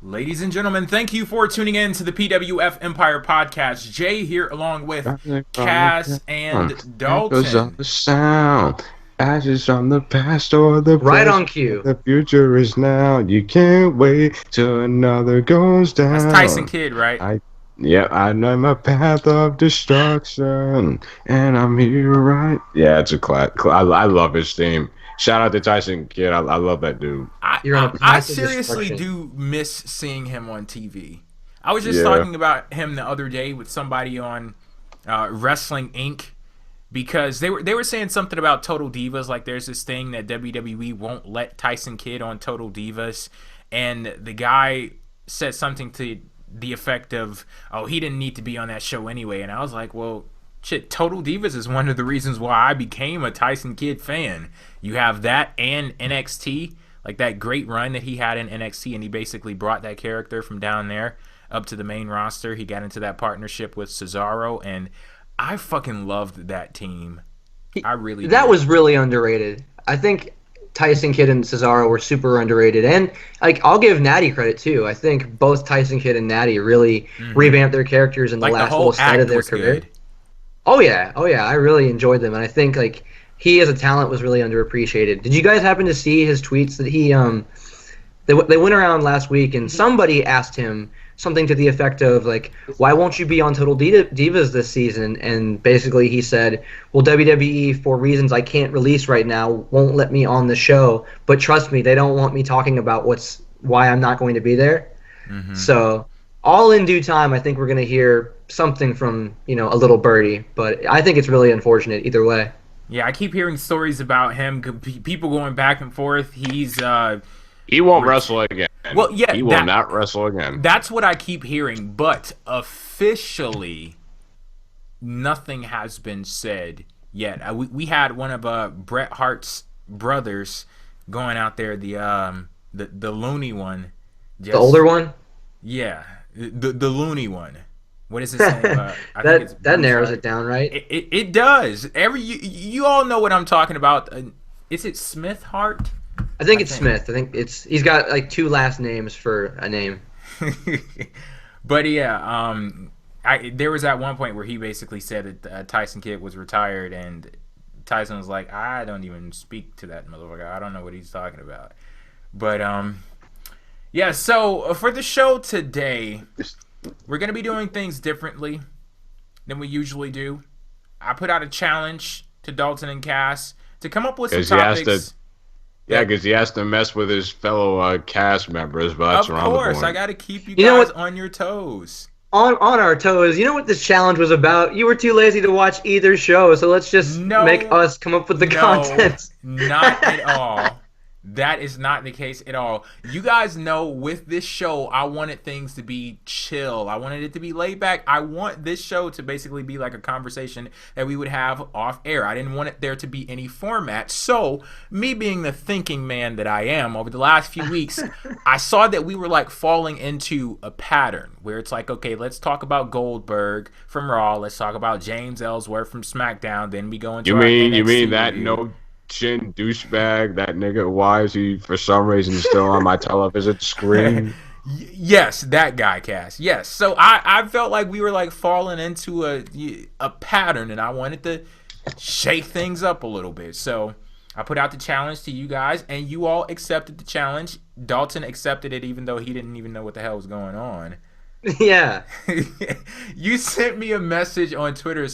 Ladies and gentlemen, thank you for tuning in to the PWF Empire podcast. Jay here along with Cass and Echoes of Dalton. the sound, ashes from the past or the Right on present. cue. The future is now. You can't wait till another goes down. That's Tyson Kidd, right? I know my path of destruction, and I'm here right. Yeah, it's a class. I love his theme. Shout out to Tyson Kidd. I love that dude. I seriously do miss seeing him on TV. I was just talking about him the other day with somebody on Wrestling Inc. because they were saying something about Total Divas. Like there's this thing that WWE won't let Tyson Kidd on Total Divas, and the guy said something to the effect of, "Oh, he didn't need to be on that show anyway." And I was like, "Well, shit, Total Divas is one of the reasons why I became a Tyson Kidd fan. You have that and NXT, like that great run that he had in NXT, and he basically brought that character from down there up to the main roster. He got into that partnership with Cesaro, and I fucking loved that team. I really That did. was really underrated. I think Tyson Kidd and Cesaro were super underrated, and I'll give Natty credit too. I think both Tyson Kidd and Natty really revamped their characters in the like last the little whole side act of their was career. good. Oh yeah, I really enjoyed them, and I think he as a talent was really underappreciated. Did you guys happen to see his tweets that he they went around last week, and somebody asked him something to the effect of why won't you be on Total Divas this season? And basically he said, well, WWE, for reasons I can't release right now, won't let me on the show, but trust me, they don't want me talking about why I'm not going to be there. So all in due time, I think we're going to hear something from a little birdie, but I think it's really unfortunate either way. Yeah, I keep hearing stories about him, people going back and forth. He won't wrestle again. Well, yeah, he will not wrestle again. That's what I keep hearing, but officially, nothing has been said yet. We had one of Bret Hart's brothers going out there, the loony one, the older one. Yeah, the loony one. What is his name? I think it's that narrows it down, right? It does. You all know what I'm talking about. Is it Smith Hart? I think it's Smith. I think he's got two last names for a name. But yeah, there was at one point where he basically said that Tyson Kidd was retired, and Tyson was like, "I don't even speak to that motherfucker. I don't know what he's talking about." But yeah. So for the show today, we're gonna be doing things differently than we usually do. I put out a challenge to Dalton and Cass to come up with some topics. Yeah, because he has to mess with his fellow cast members, but that's around the point. Of course, I got to keep you guys on your toes. On our toes. You know what this challenge was about? You were too lazy to watch either show, so let's just make us come up with the content. Not at all. That is not the case at all. You guys know with this show, I wanted things to be chill. I wanted it to be laid back. I want this show to basically be like a conversation that we would have off air. I didn't want it there to be any format. So, me being the thinking man that I am, over the last few weeks, I saw that we were falling into a pattern where it's like, okay, let's talk about Goldberg from Raw. Let's talk about James Ellsworth from SmackDown. Then we go into You mean that review. No chin douchebag, that nigga? Why is he for some reason still on my television screen? Yes, that guy, Cass. Yes. So I felt like we were falling into a pattern, and I wanted to shake things up a little bit. So I put out the challenge to you guys, and you all accepted the challenge. Dalton accepted it even though he didn't even know what the hell was going on. Yeah. You sent me a message on Twitter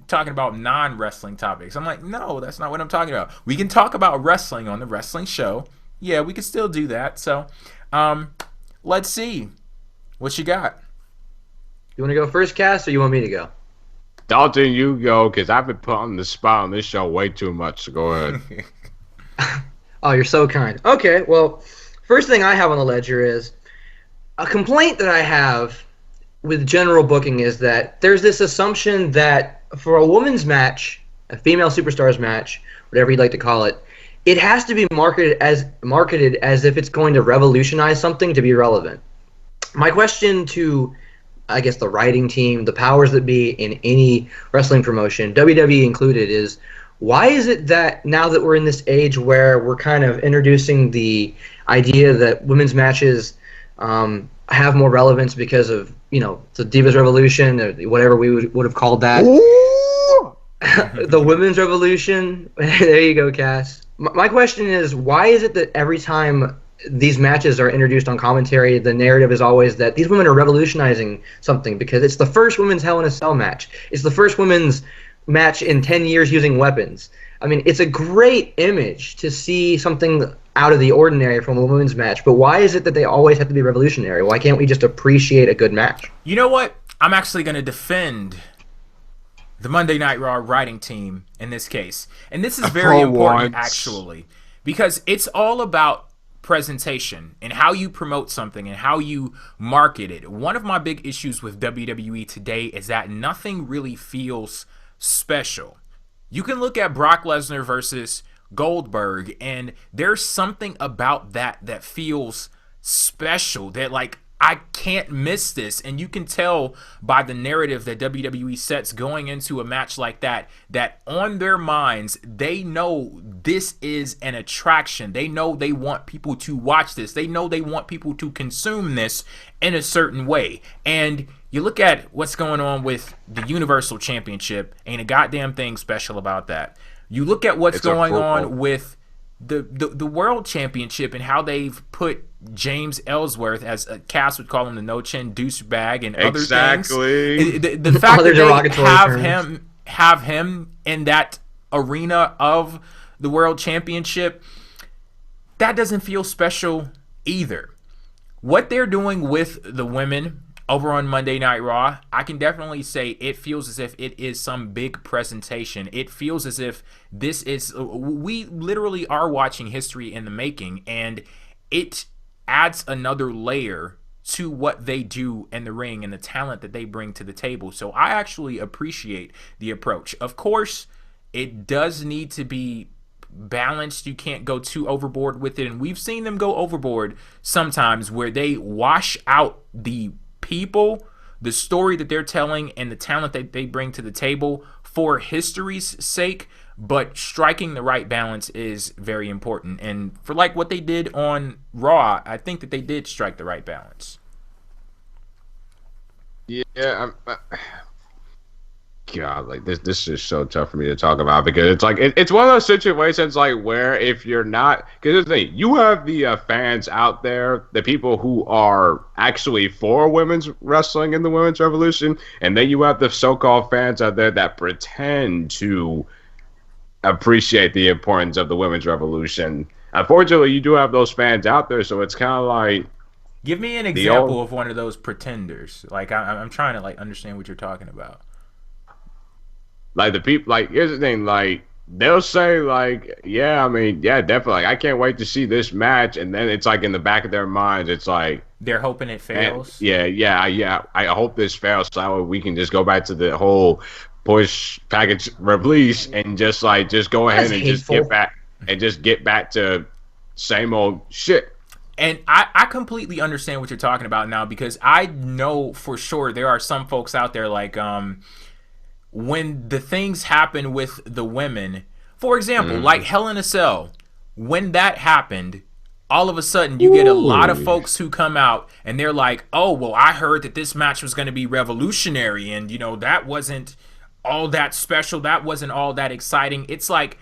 talking about non-wrestling topics. I'm like, no, that's not what I'm talking about. We can talk about wrestling on the wrestling show. Yeah, we can still do that. So, let's see. What you got? You want to go first, Cass, or you want me to go? Dalton, you go, because I've been put on the spot on this show way too much, so go ahead. Oh, you're so kind. Okay, well, first thing I have on the ledger is a complaint that I have with general booking is that there's this assumption that for a women's match, a female superstars match, whatever you'd like to call it, it has to be marketed as if it's going to revolutionize something to be relevant. My question to, I guess, the writing team, the powers that be in any wrestling promotion, WWE included, is why is it that now that we're in this age where we're kind of introducing the idea that women's matches have more relevance because of the Divas Revolution or whatever we would have called that. The Women's Revolution. There you go, Cass. My question is, why is it that every time these matches are introduced on commentary, the narrative is always that these women are revolutionizing something because it's the first women's Hell in a Cell match. It's the first women's match in 10 years using weapons. I mean, it's a great image to see something out of the ordinary from a women's match, but why is it that they always have to be revolutionary? Why can't we just appreciate a good match? You know what? I'm actually going to defend the Monday Night Raw writing team in this case. And this is very important, actually, because it's all about presentation and how you promote something and how you market it. One of my big issues with WWE today is that nothing really feels special. You can look at Brock Lesnar versus Goldberg, and there's something about that feels special, that like, I can't miss this. And you can tell by the narrative that WWE sets going into a match like that on their minds, they know this is an attraction. They know they want people to watch this. They know they want people to consume this in a certain way. And you look at what's going on with the Universal Championship, ain't a goddamn thing special about that. You look at what's going on with the World Championship and how they've put James Ellsworth, as Cass would call him, the no-chin douchebag and other things. The fact that they have him in that arena of the World Championship, that doesn't feel special either. What they're doing with the women over on Monday Night Raw, I can definitely say it feels as if it is some big presentation. It feels as if this is, we literally are watching history in the making, and it adds another layer to what they do in the ring and the talent that they bring to the table. So I actually appreciate the approach. Of course, it does need to be balanced. You can't go too overboard with it, and we've seen them go overboard sometimes where they wash out the people, the story that they're telling, and the talent that they bring to the table for history's sake. But striking the right balance is very important, and for like what they did on Raw, I think that they did strike the right balance. Yeah, God, like this is so tough for me to talk about, because it's like it's one of those situations like where if you're not, because the thing, you have the fans out there, the people who are actually for women's wrestling and the women's revolution, and then you have the so-called fans out there that pretend to appreciate the importance of the women's revolution. Unfortunately, you do have those fans out there, so it's kind of like, give me an example of one of those pretenders. Like I'm trying to like understand what you're talking about. Like the people, like, here's the thing, like they'll say like, yeah, I mean, yeah, definitely, like, I can't wait to see this match, and then it's like in the back of their minds, it's like they're hoping it fails. Yeah. I hope this fails so we can just go back to the whole push package release and just go ahead and just get back to same old shit. And I completely understand what you're talking about now, because I know for sure there are some folks out there like when the things happen with the women, for example, like Hell in a Cell, when that happened, all of a sudden you get a lot of folks who come out and they're like, oh, well, I heard that this match was going to be revolutionary, and that wasn't all that special, that wasn't all that exciting. It's like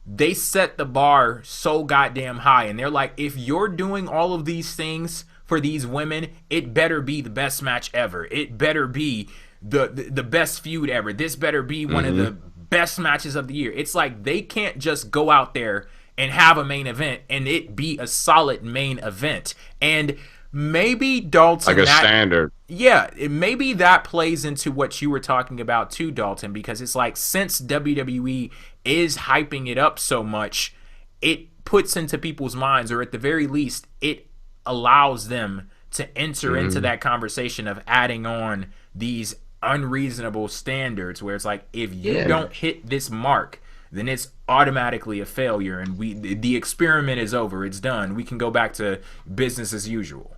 they set the bar so goddamn high, and they're like, if you're doing all of these things for these women, it better be the best match ever. It better be the best feud ever. This better be one of the best matches of the year. It's like they can't just go out there and have a main event and it be a solid main event. And maybe Dalton, like a standard. Yeah, maybe that plays into what you were talking about too, Dalton, because it's like, since WWE is hyping it up so much, it puts into people's minds, or at the very least, it allows them to enter into that conversation of adding on these unreasonable standards where it's like, if you don't hit this mark, then it's automatically a failure, and the experiment is over. It's done. We can go back to business as usual.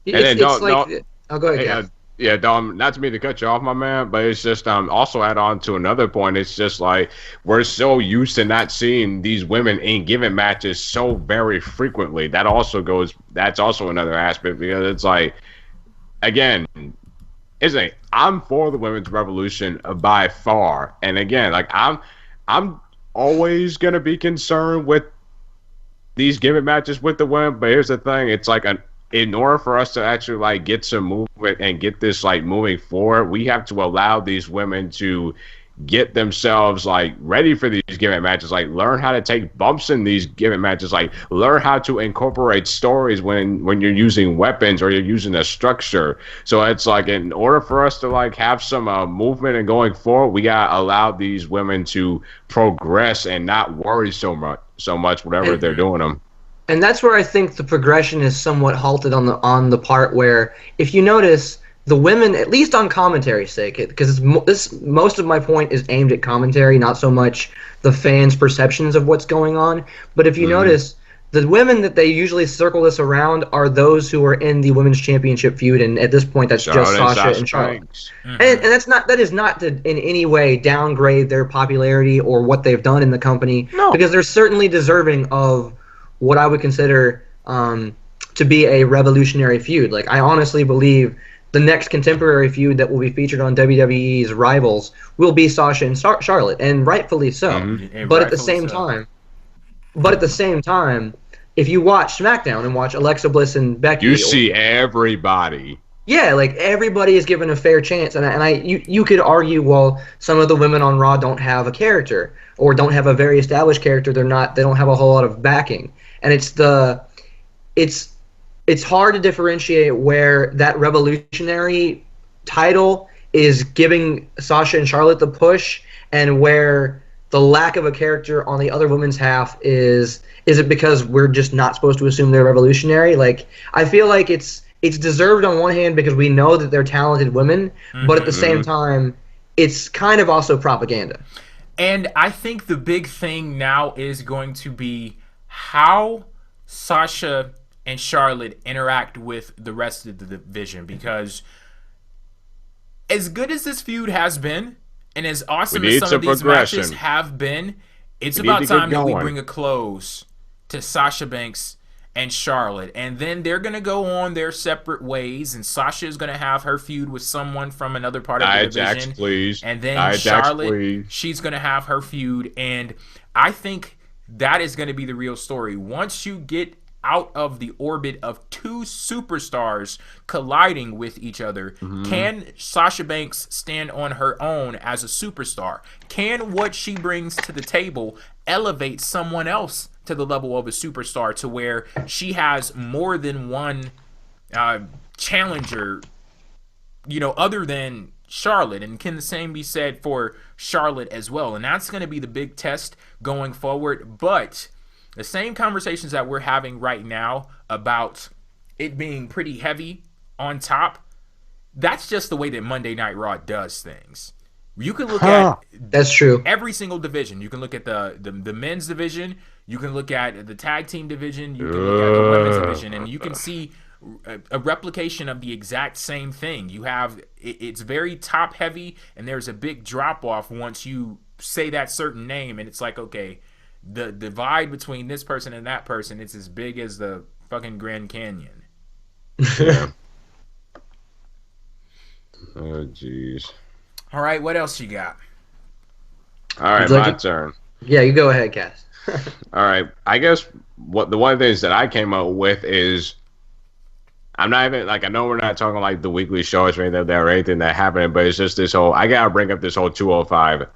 Go ahead, Yeah, Dom, not to me to cut you off, my man, but it's just also add on to another point. It's just like we're so used to not seeing these women in given matches so very frequently. That's also another aspect because it's like, again, isn't it? I'm for the women's revolution by far. And again, like I'm always gonna be concerned with these given matches with the women, but here's the thing, it's like in order for us to actually like get some movement and get this like moving forward, we have to allow these women to get themselves like ready for these given matches, like learn how to take bumps in these given matches, like learn how to incorporate stories when you're using weapons or you're using a structure. So it's like in order for us to like have some movement and going forward, we gotta allow these women to progress and not worry so much whatever they're doing them. And that's where I think the progression is somewhat halted on the part where, if you notice, the women, at least on commentary's sake, because most of my point is aimed at commentary, not so much the fans' perceptions of what's going on. But if you notice, the women that they usually circle this around are those who are in the women's championship feud, and at this point, that's just Sasha and Charlotte. And that is not to in any way downgrade their popularity or what they've done in the company, because they're certainly deserving of what I would consider to be a revolutionary feud. Like, I honestly believe the next contemporary feud that will be featured on WWE's Rivals will be Sasha and Charlotte, and rightfully so. But at the same time, if you watch SmackDown and watch Alexa Bliss and Becky, you see everybody. Yeah, like everybody is given a fair chance, and you could argue, well, some of the women on Raw don't have a character or don't have a very established character. They don't have a whole lot of backing, and it's hard to differentiate where that revolutionary title is giving Sasha and Charlotte the push, and where the lack of a character on the other women's half is it because we're just not supposed to assume they're revolutionary? Like, I feel like it's deserved on one hand because we know that they're talented women, but at the same time, it's kind of also propaganda. And I think the big thing now is going to be how Sasha and Charlotte interact with the rest of the division, because as good as this feud has been, and as awesome as some of these matches have been, it's about time that we bring a close to Sasha Banks and Charlotte. And then they're going to go on their separate ways, and Sasha is going to have her feud with someone from another part of the division. Jax, please. And then Charlotte, she's going to have her feud. And I think that is going to be the real story. Once you get out of the orbit of two superstars colliding with each other, can Sasha Banks stand on her own as a superstar? Can what she brings to the table elevate someone else to the level of a superstar, to where she has more than one challenger, other than Charlotte? And can the same be said for Charlotte as well? And that's going to be the big test going forward. But the same conversations that we're having right now about it being pretty heavy on top, that's just the way that Monday Night Raw does things. You can look at that's true. Every single division. You can look at the men's division. You can look at the tag team division. You can look at the women's division, and you can see a replication of the exact same thing. You have it's very top heavy, and there's a big drop off once you say that certain name, and it's like, okay, the divide between this person and that person, it's as big as the fucking Grand Canyon. Yeah. Oh, jeez. All right, what else you got? All right, my turn. Yeah, you go ahead, Cass. All right, I guess one of the things that I came up with is, I'm not even, like, I know we're not talking like the weekly shows or anything that happened, but it's just this whole, I gotta bring up this whole 205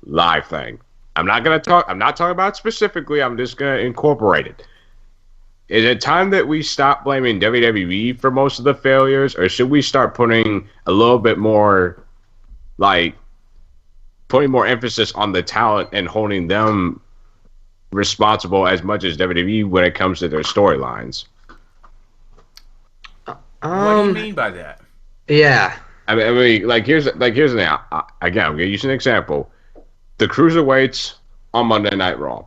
live thing. I'm not talking about it specifically. I'm just going to incorporate it. Is it time that we stop blaming WWE for most of the failures, or should we start putting a little bit more, like, putting more emphasis on the talent and holding them responsible as much as WWE when it comes to their storylines? What do you mean by that? Yeah. I mean, here's the thing. Again, I'm going to use an example. The Cruiserweights on Monday Night Raw.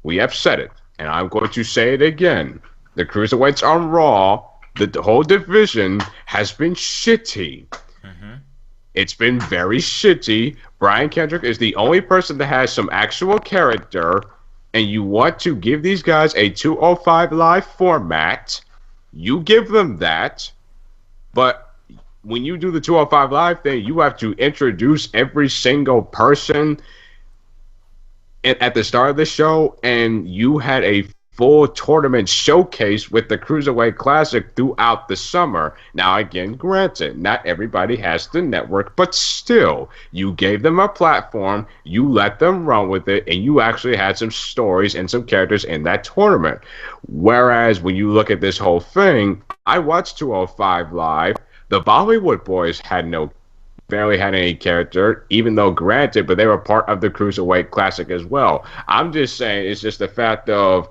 We have said it, and I'm going to say it again. The Cruiserweights on Raw, the whole division has been shitty. It's been very shitty. Brian Kendrick is the only person that has some actual character, and you want to give these guys a 205 Live format. You give them that, but when you do the 205 Live thing, you have to introduce every single person at the start of the show, and you had a full tournament showcase with the Cruiserweight Classic throughout the summer. Now, again, granted, not everybody has the network, but still, you gave them a platform, you let them run with it, and you actually had some stories and some characters in that tournament. Whereas when you look at this whole thing, I watched 205 Live. The Bollywood Boys barely had any character, even though granted, but they were part of the Cruiserweight Classic as well. I'm just saying, it's just the fact of,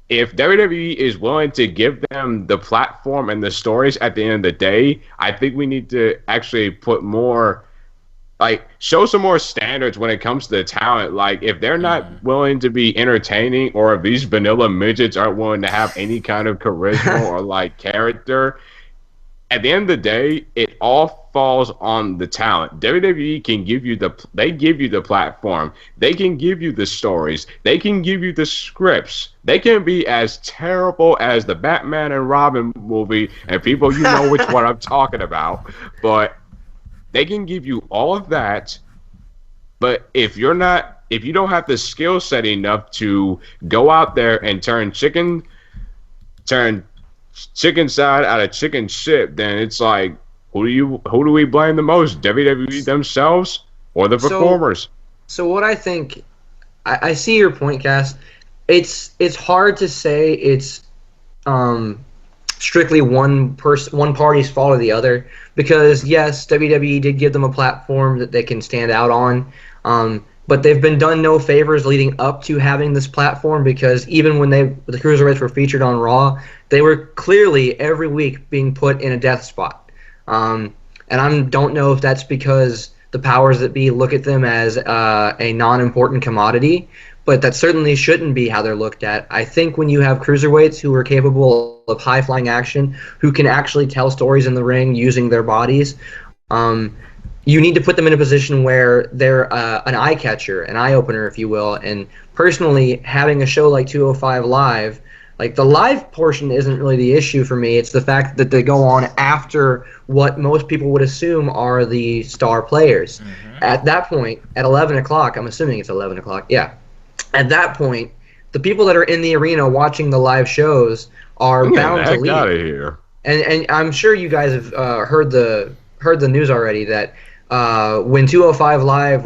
if WWE is willing to give them the platform and the stories at the end of the day, I think we need to actually put more, show some more standards when it comes to the talent. Like, if they're not willing to be entertaining, or if these vanilla midgets aren't willing to have any kind of charisma or character, at the end of the day, it all falls on the talent. WWE can give you they give you the platform. They can give you the stories. They can give you the scripts. They can be as terrible as the Batman and Robin movie, and people, you know which one I'm talking about. But they can give you all of that. But if you don't have the skill set enough to go out there and turn chicken side out of chicken shit, then it's like, who do we blame the most? WWE themselves or the performers? So what I think, I see your point, Cass. It's hard to say it's strictly one party's fault or the other, because yes, WWE did give them a platform that they can stand out on. But they've been done no favors leading up to having this platform, because even when the Cruiserweights were featured on Raw, they were clearly every week being put in a death spot. And I don't know if that's because the powers that be look at them as a non-important commodity, but that certainly shouldn't be how they're looked at. I think when you have Cruiserweights who are capable of high-flying action, who can actually tell stories in the ring using their bodies, you need to put them in a position where they're an eye catcher, an eye opener, if you will. And personally, having a show like 205 Live, the live portion isn't really the issue for me. It's the fact that they go on after what most people would assume are the star players. Mm-hmm. At that point, at 11 o'clock, I'm assuming it's 11 o'clock, yeah. At that point, the people that are in the arena watching the live shows are bound to leave. Out of here. And I'm sure you guys have heard the news already that when 205 Live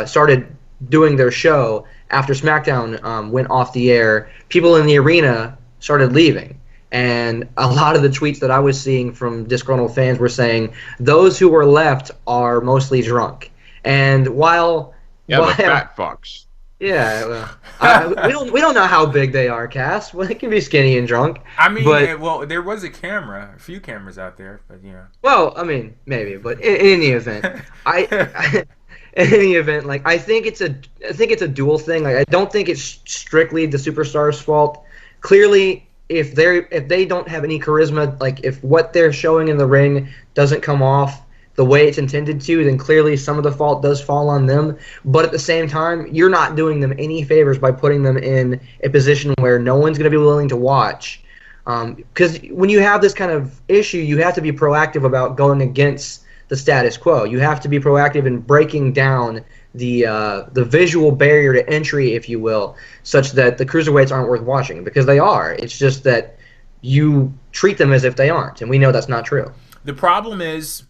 started doing their show after SmackDown went off the air, people in the arena started leaving. And a lot of the tweets that I was seeing from disgruntled fans were saying those who were left are mostly drunk. And while the fat fucks. Yeah, well, we don't know how big they are, Cass. Well, they can be skinny and drunk. I mean, there was a few cameras out there, but yeah. Well, I mean, maybe, but in any event, I think it's a dual thing. I don't think it's strictly the superstar's fault. Clearly, if they don't have any charisma, if what they're showing in the ring doesn't come off the way it's intended to, then clearly some of the fault does fall on them. But at the same time, you're not doing them any favors by putting them in a position where no one's going to be willing to watch. Because when you have this kind of issue, you have to be proactive about going against the status quo. You have to be proactive in breaking down the visual barrier to entry, if you will, such that the Cruiserweights aren't worth watching, because they are. It's just that you treat them as if they aren't, and we know that's not true. The problem is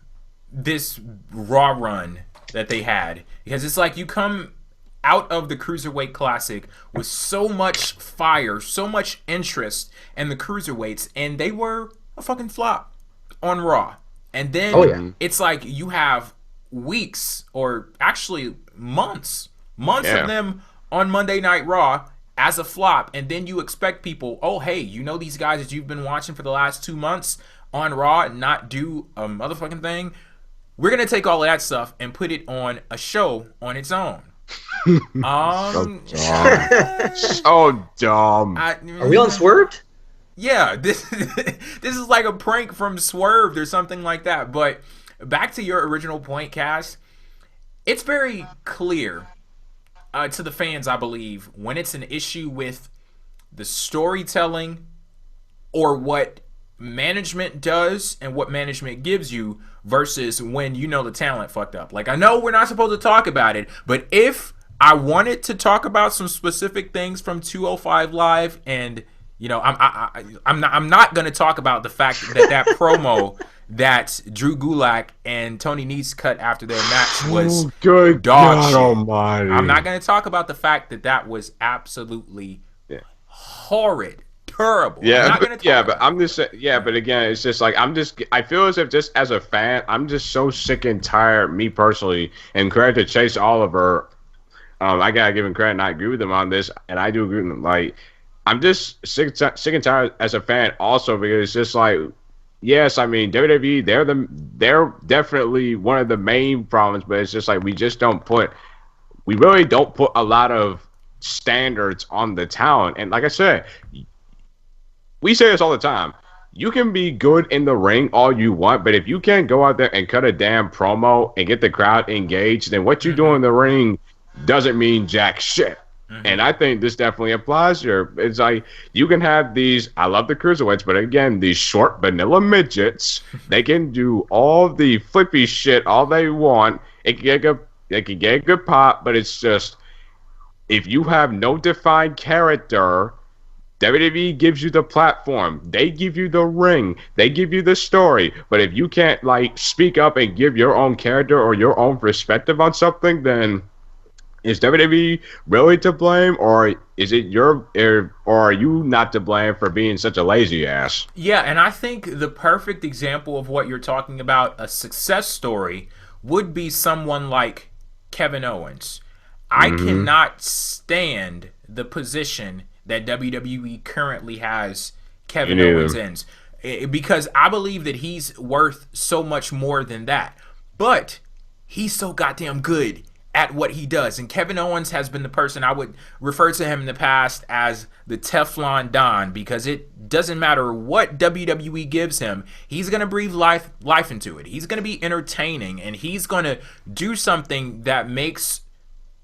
this Raw run that they had, because it's like you come out of the Cruiserweight Classic with so much fire, so much interest in the Cruiserweights, and they were a fucking flop on Raw. And then it's like you have weeks, or actually months of them on Monday Night Raw as a flop, and then you expect people, oh hey, you know these guys that you've been watching for the last 2 months on Raw and not do a motherfucking thing? We're going to take all of that stuff and put it on a show on its own. So dumb. Are we on Swerved? Yeah, this is like a prank from Swerved or something like that. But back to your original point, Cass. It's very clear to the fans, I believe, when it's an issue with the storytelling or what management does and what management gives you versus when the talent fucked up. Like, I know we're not supposed to talk about it, but if I wanted to talk about some specific things from 205 Live, and I'm not going to talk about the fact that promo that Drew Gulak and Tony Nese cut after their match was good dog God shit. Almighty. I'm not going to talk about the fact that was absolutely horrid. Terrible. But I'm just but again, it's just like I feel as if just as a fan, I'm just so sick and tired, me personally, and credit to Chase Oliver. I gotta give him credit, and I agree with him on this, and I do agree with him. Like, I'm just sick and tired as a fan, also, because it's just like, yes, I mean WWE, they're definitely one of the main problems, but it's just like we really don't put a lot of standards on the talent, and like I said. We say this all the time. You can be good in the ring all you want, but if you can't go out there and cut a damn promo and get the crowd engaged, then what you do in the ring doesn't mean jack shit. And I think this definitely applies here. It's like you can have these, I love the cruiserweights, but again, these short vanilla midgets, they can do all the flippy shit all they want. They can get a good pop, but it's just, if you have no defined character, WWE gives you the platform. They give you the ring. They give you the story. But if you can't, speak up and give your own character or your own perspective on something, then is WWE really to blame, or is it or are you not to blame for being such a lazy ass? Yeah, and I think the perfect example of what you're talking about, a success story, would be someone like Kevin Owens. I cannot stand the position that WWE currently has Kevin Owens in, because I believe that he's worth so much more than that. But he's so goddamn good at what he does, and Kevin Owens has been the person I would refer to him in the past as the Teflon Don, because it doesn't matter what WWE gives him, he's gonna breathe life into it. He's gonna be entertaining, and he's gonna do something that makes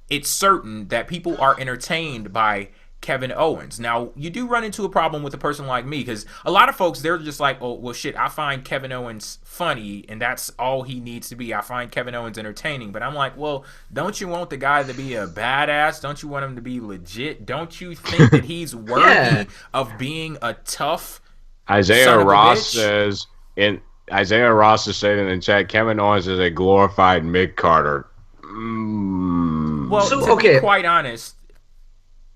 it certain that people are entertained by Kevin Owens. Now, you do run into a problem with a person like me, because a lot of folks, they're just like, oh, well, shit, I find Kevin Owens funny, and that's all he needs to be. I find Kevin Owens entertaining. But I'm like, well, don't you want the guy to be a badass? Don't you want him to be legit? Don't you think that he's worthy of being a tough Isaiah Ross says in saying in the chat, Kevin Owens is a glorified Mid-Carter. Well, to be quite honest,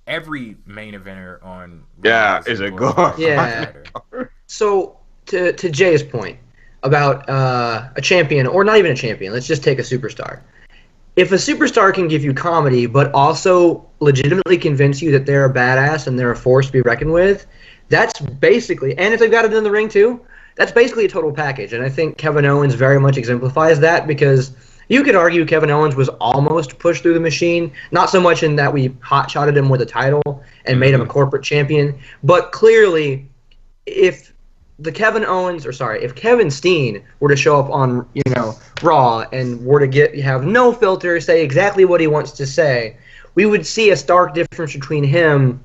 every main eventer on is a glorified. So to Jay's point about a champion, or not even a champion, let's just take a superstar. If a superstar can give you comedy, but also legitimately convince you that they're a badass and they're a force to be reckoned with, that's basically, and if they've got it in the ring too, that's basically a total package. And I think Kevin Owens very much exemplifies that, because you could argue Kevin Owens was almost pushed through the machine, not so much in that we hot-shotted him with a title and made him a corporate champion, but clearly if Kevin Steen were to show up on, Raw and were to have no filter, say exactly what he wants to say, we would see a stark difference between him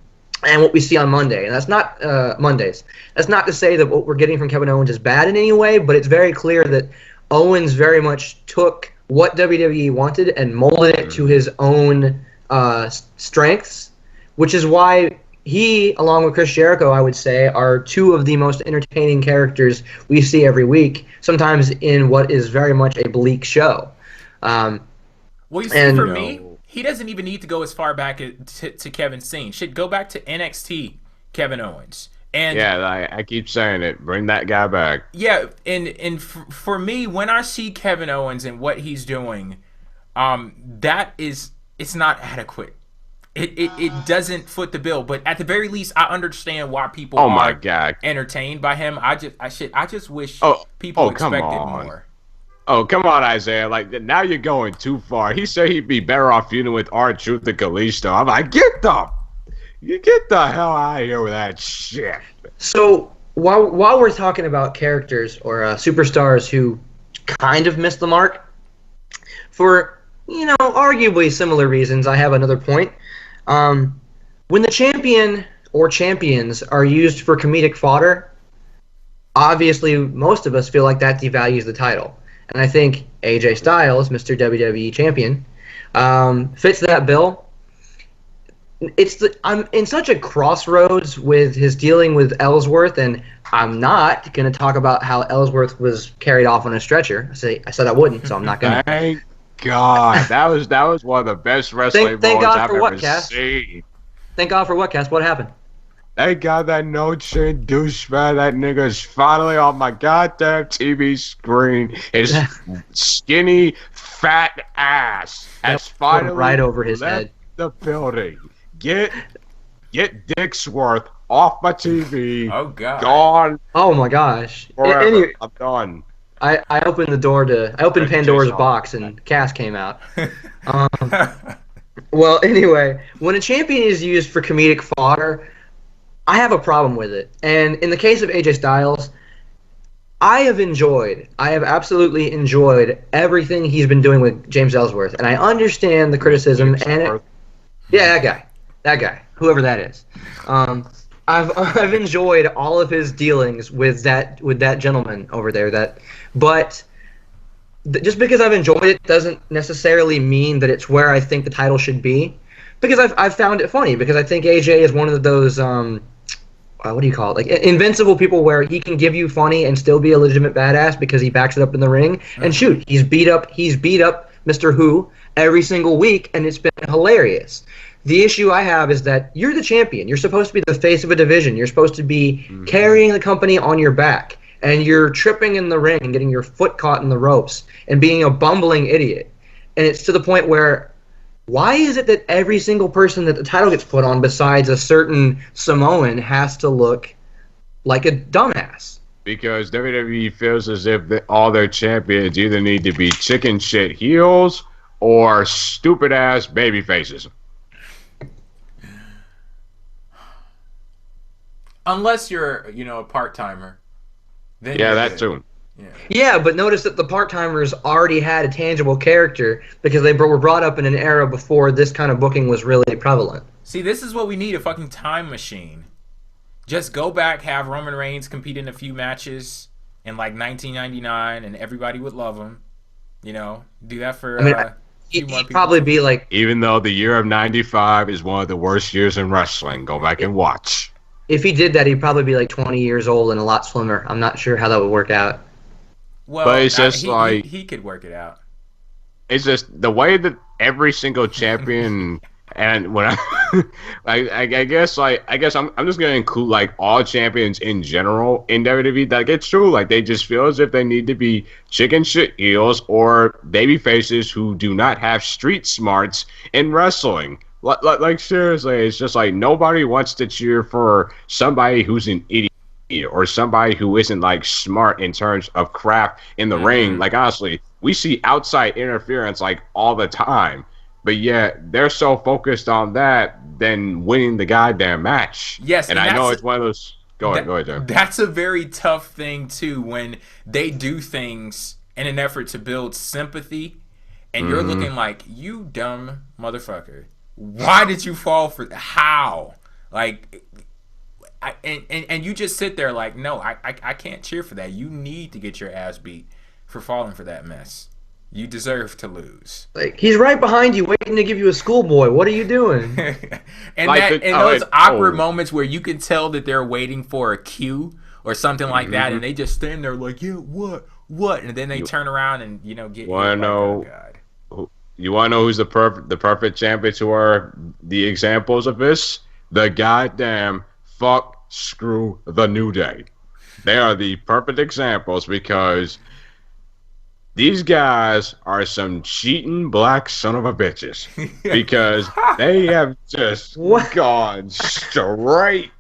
and what we see on Monday. And that's not Mondays. That's not to say that what we're getting from Kevin Owens is bad in any way, but it's very clear that Owens very much took what WWE wanted and molded it to his own strengths, which is why he, along with Chris Jericho, I would say, are two of the most entertaining characters we see every week, sometimes in what is very much a bleak show. Well, you see, for me, he doesn't even need to go as far back to Kevin Steen. Should go back to NXT Kevin Owens. And I keep saying it. Bring that guy back. Yeah, and for me, when I see Kevin Owens and what he's doing, it's not adequate. It doesn't foot the bill. But at the very least, I understand why people are entertained by him. I just wish people expected more. Oh, come on, Isaiah. Now you're going too far. He said he'd be better off feuding with R-Truth and Kalisto. I'm like, get the hell out of here with that shit. So while we're talking about characters or superstars who kind of missed the mark for, arguably similar reasons. I have another point. When the champion or champions are used for comedic fodder, obviously most of us feel like that devalues the title. And I think AJ Styles, Mr. WWE Champion, fits that bill. I'm in such a crossroads with his dealing with Ellsworth, and I'm not going to talk about how Ellsworth was carried off on a stretcher. I said I wouldn't, so I'm not going to. Thank God. That was one of the best wrestling moments I've ever seen. Thank God for what, Cass? What happened? Thank God that no-chin douchebag, that nigga's finally on my goddamn TV screen. His skinny, fat ass has finally right over his left head. The building. Get Dixworth off my TV. Oh God. Gone. Oh my gosh. Forever. Anyway, I'm done. I opened the door I opened Pandora's box and Cass came out. Well, anyway, when a champion is used for comedic fodder, I have a problem with it. And in the case of AJ Styles, I have absolutely enjoyed everything he's been doing with James Ellsworth. And I understand the criticism. That guy, whoever that is. I've enjoyed all of his dealings with that gentleman over there. But just because I've enjoyed it doesn't necessarily mean that it's where I think the title should be. Because I've found it funny. Because I think AJ is one of those what do you call it? Like invincible people where he can give you funny and still be a legitimate badass because he backs it up in the ring. And shoot, he's beat up Mr. Who every single week, and it's been hilarious. The issue I have is that you're the champion. You're supposed to be the face of a division. You're supposed to be carrying the company on your back, and you're tripping in the ring and getting your foot caught in the ropes and being a bumbling idiot. And it's to the point where, why is it that every single person that the title gets put on besides a certain Samoan has to look like a dumbass? Because WWE feels as if all their champions either need to be chicken shit heels or stupid ass baby faces. Unless you're, a part-timer. Then that too. Yeah, but notice that the part-timers already had a tangible character because they were brought up in an era before this kind of booking was really prevalent. See, this is what we need, a fucking time machine. Just go back, have Roman Reigns compete in a few matches in like 1999 and everybody would love him. Do that for he'd probably be like... Even though the year of 95 is one of the worst years in wrestling, go back and watch. If he did that, he'd probably be like 20 years old and a lot slimmer. I'm not sure how that would work out. Well, but it's just he could work it out. It's just the way that every single champion, and when I guess I'm just gonna include like all champions in general in WWE. Like it's true, like they just feel as if they need to be chicken shit heels or baby faces who do not have street smarts in wrestling. Like seriously, it's just like nobody wants to cheer for somebody who's an idiot or somebody who isn't like smart in terms of craft in the ring. Like honestly, we see outside interference like all the time, but yet they're so focused on that than winning the goddamn match. Yes, and I know it's one of those. Go ahead, Jim. That's a very tough thing too when they do things in an effort to build sympathy, and you're looking like, you dumb motherfucker. Why did you fall for how? Like, and you just sit there like, no, I can't cheer for that. You need to get your ass beat for falling for that mess. You deserve to lose. Like, he's right behind you, waiting to give you a schoolboy. What are you doing? And like those awkward moments where you can tell that they're waiting for a cue or something like that, and they just stand there like, yeah, what? And then they turn around and get. Wanna know? You want to know who's the perfect champions who are the examples of this? The goddamn fuck screw the New Day. They are the perfect examples because these guys are some cheating black son of a bitches because they have just gone straight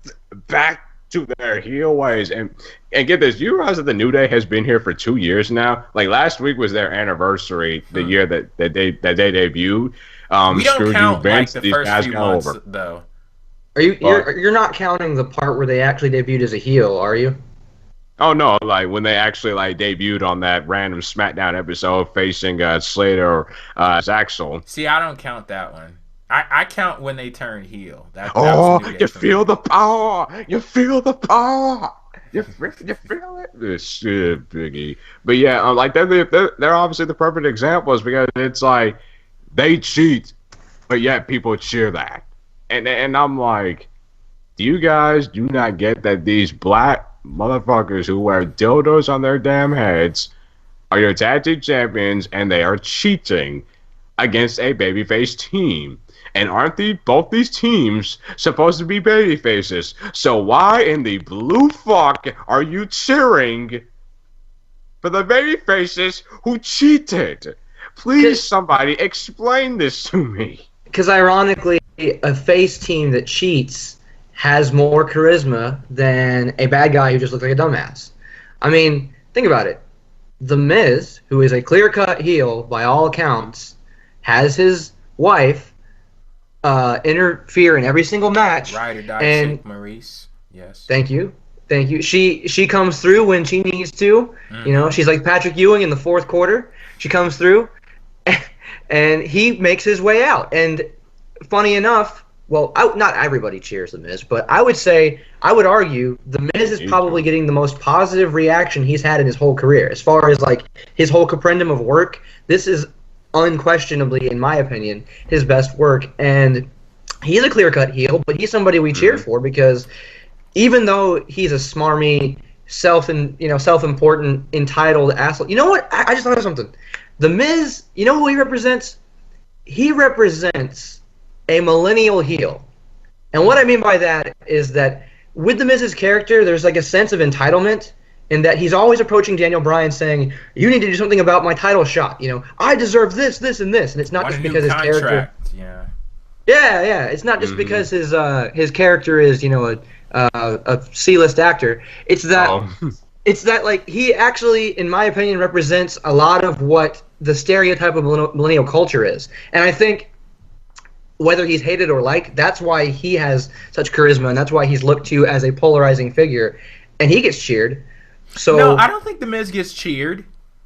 back to their heel ways. And get this, you realize that the New Day has been here for 2 years now? Like last week was their anniversary, the year that they debuted. We don't count like the first few months, though. You're not counting the part where they actually debuted as a heel, are you? Oh no! Like when they actually like debuted on that random SmackDown episode facing Slater or Axel. See, I don't count that one. I count when they turn heel. That was Oh, a new day you for feel me. the power! You feel the power! You feel it? This shit, Biggie. But yeah, like they're obviously the perfect examples because it's like they cheat, but yet people cheer that, and I'm like, do you guys do not get that these black motherfuckers who wear dildos on their damn heads are your tag team champions and they are cheating against a babyface team? And aren't both these teams supposed to be baby faces? So why in the blue fuck are you cheering for the baby faces who cheated? Please, somebody explain this to me. Because ironically, a face team that cheats has more charisma than a bad guy who just looks like a dumbass. I mean, think about it. The Miz, who is a clear-cut heel by all accounts, has his wife interfere in every single match. Ride or die, and chick, Maurice. Yes. Thank you. She comes through when she needs to. You know, she's like Patrick Ewing in the fourth quarter. She comes through, and he makes his way out. And funny enough, well, not everybody cheers The Miz, but I would argue The Miz is probably getting the most positive reaction he's had in his whole career. As far as like his whole comprendum of work, this is unquestionably, in my opinion, his best work. And he's a clear-cut heel, but he's somebody we cheer for because even though he's a smarmy, self-important, entitled asshole. You know what? I just thought of something. The Miz, you know who he represents? He represents a millennial heel. And what I mean by that is that with The Miz's character, there's like a sense of entitlement in that he's always approaching Daniel Bryan saying, you need to do something about my title shot. You know, I deserve this, this, and this. And it's not just because his character... Yeah. It's not just because his character is, a C-list actor. It's that it's that like he actually, in my opinion, represents a lot of what the stereotype of millennial culture is. And I think whether he's hated or liked, that's why he has such charisma, and that's why he's looked to as a polarizing figure, and he gets cheered. So no, I don't think The Miz gets cheered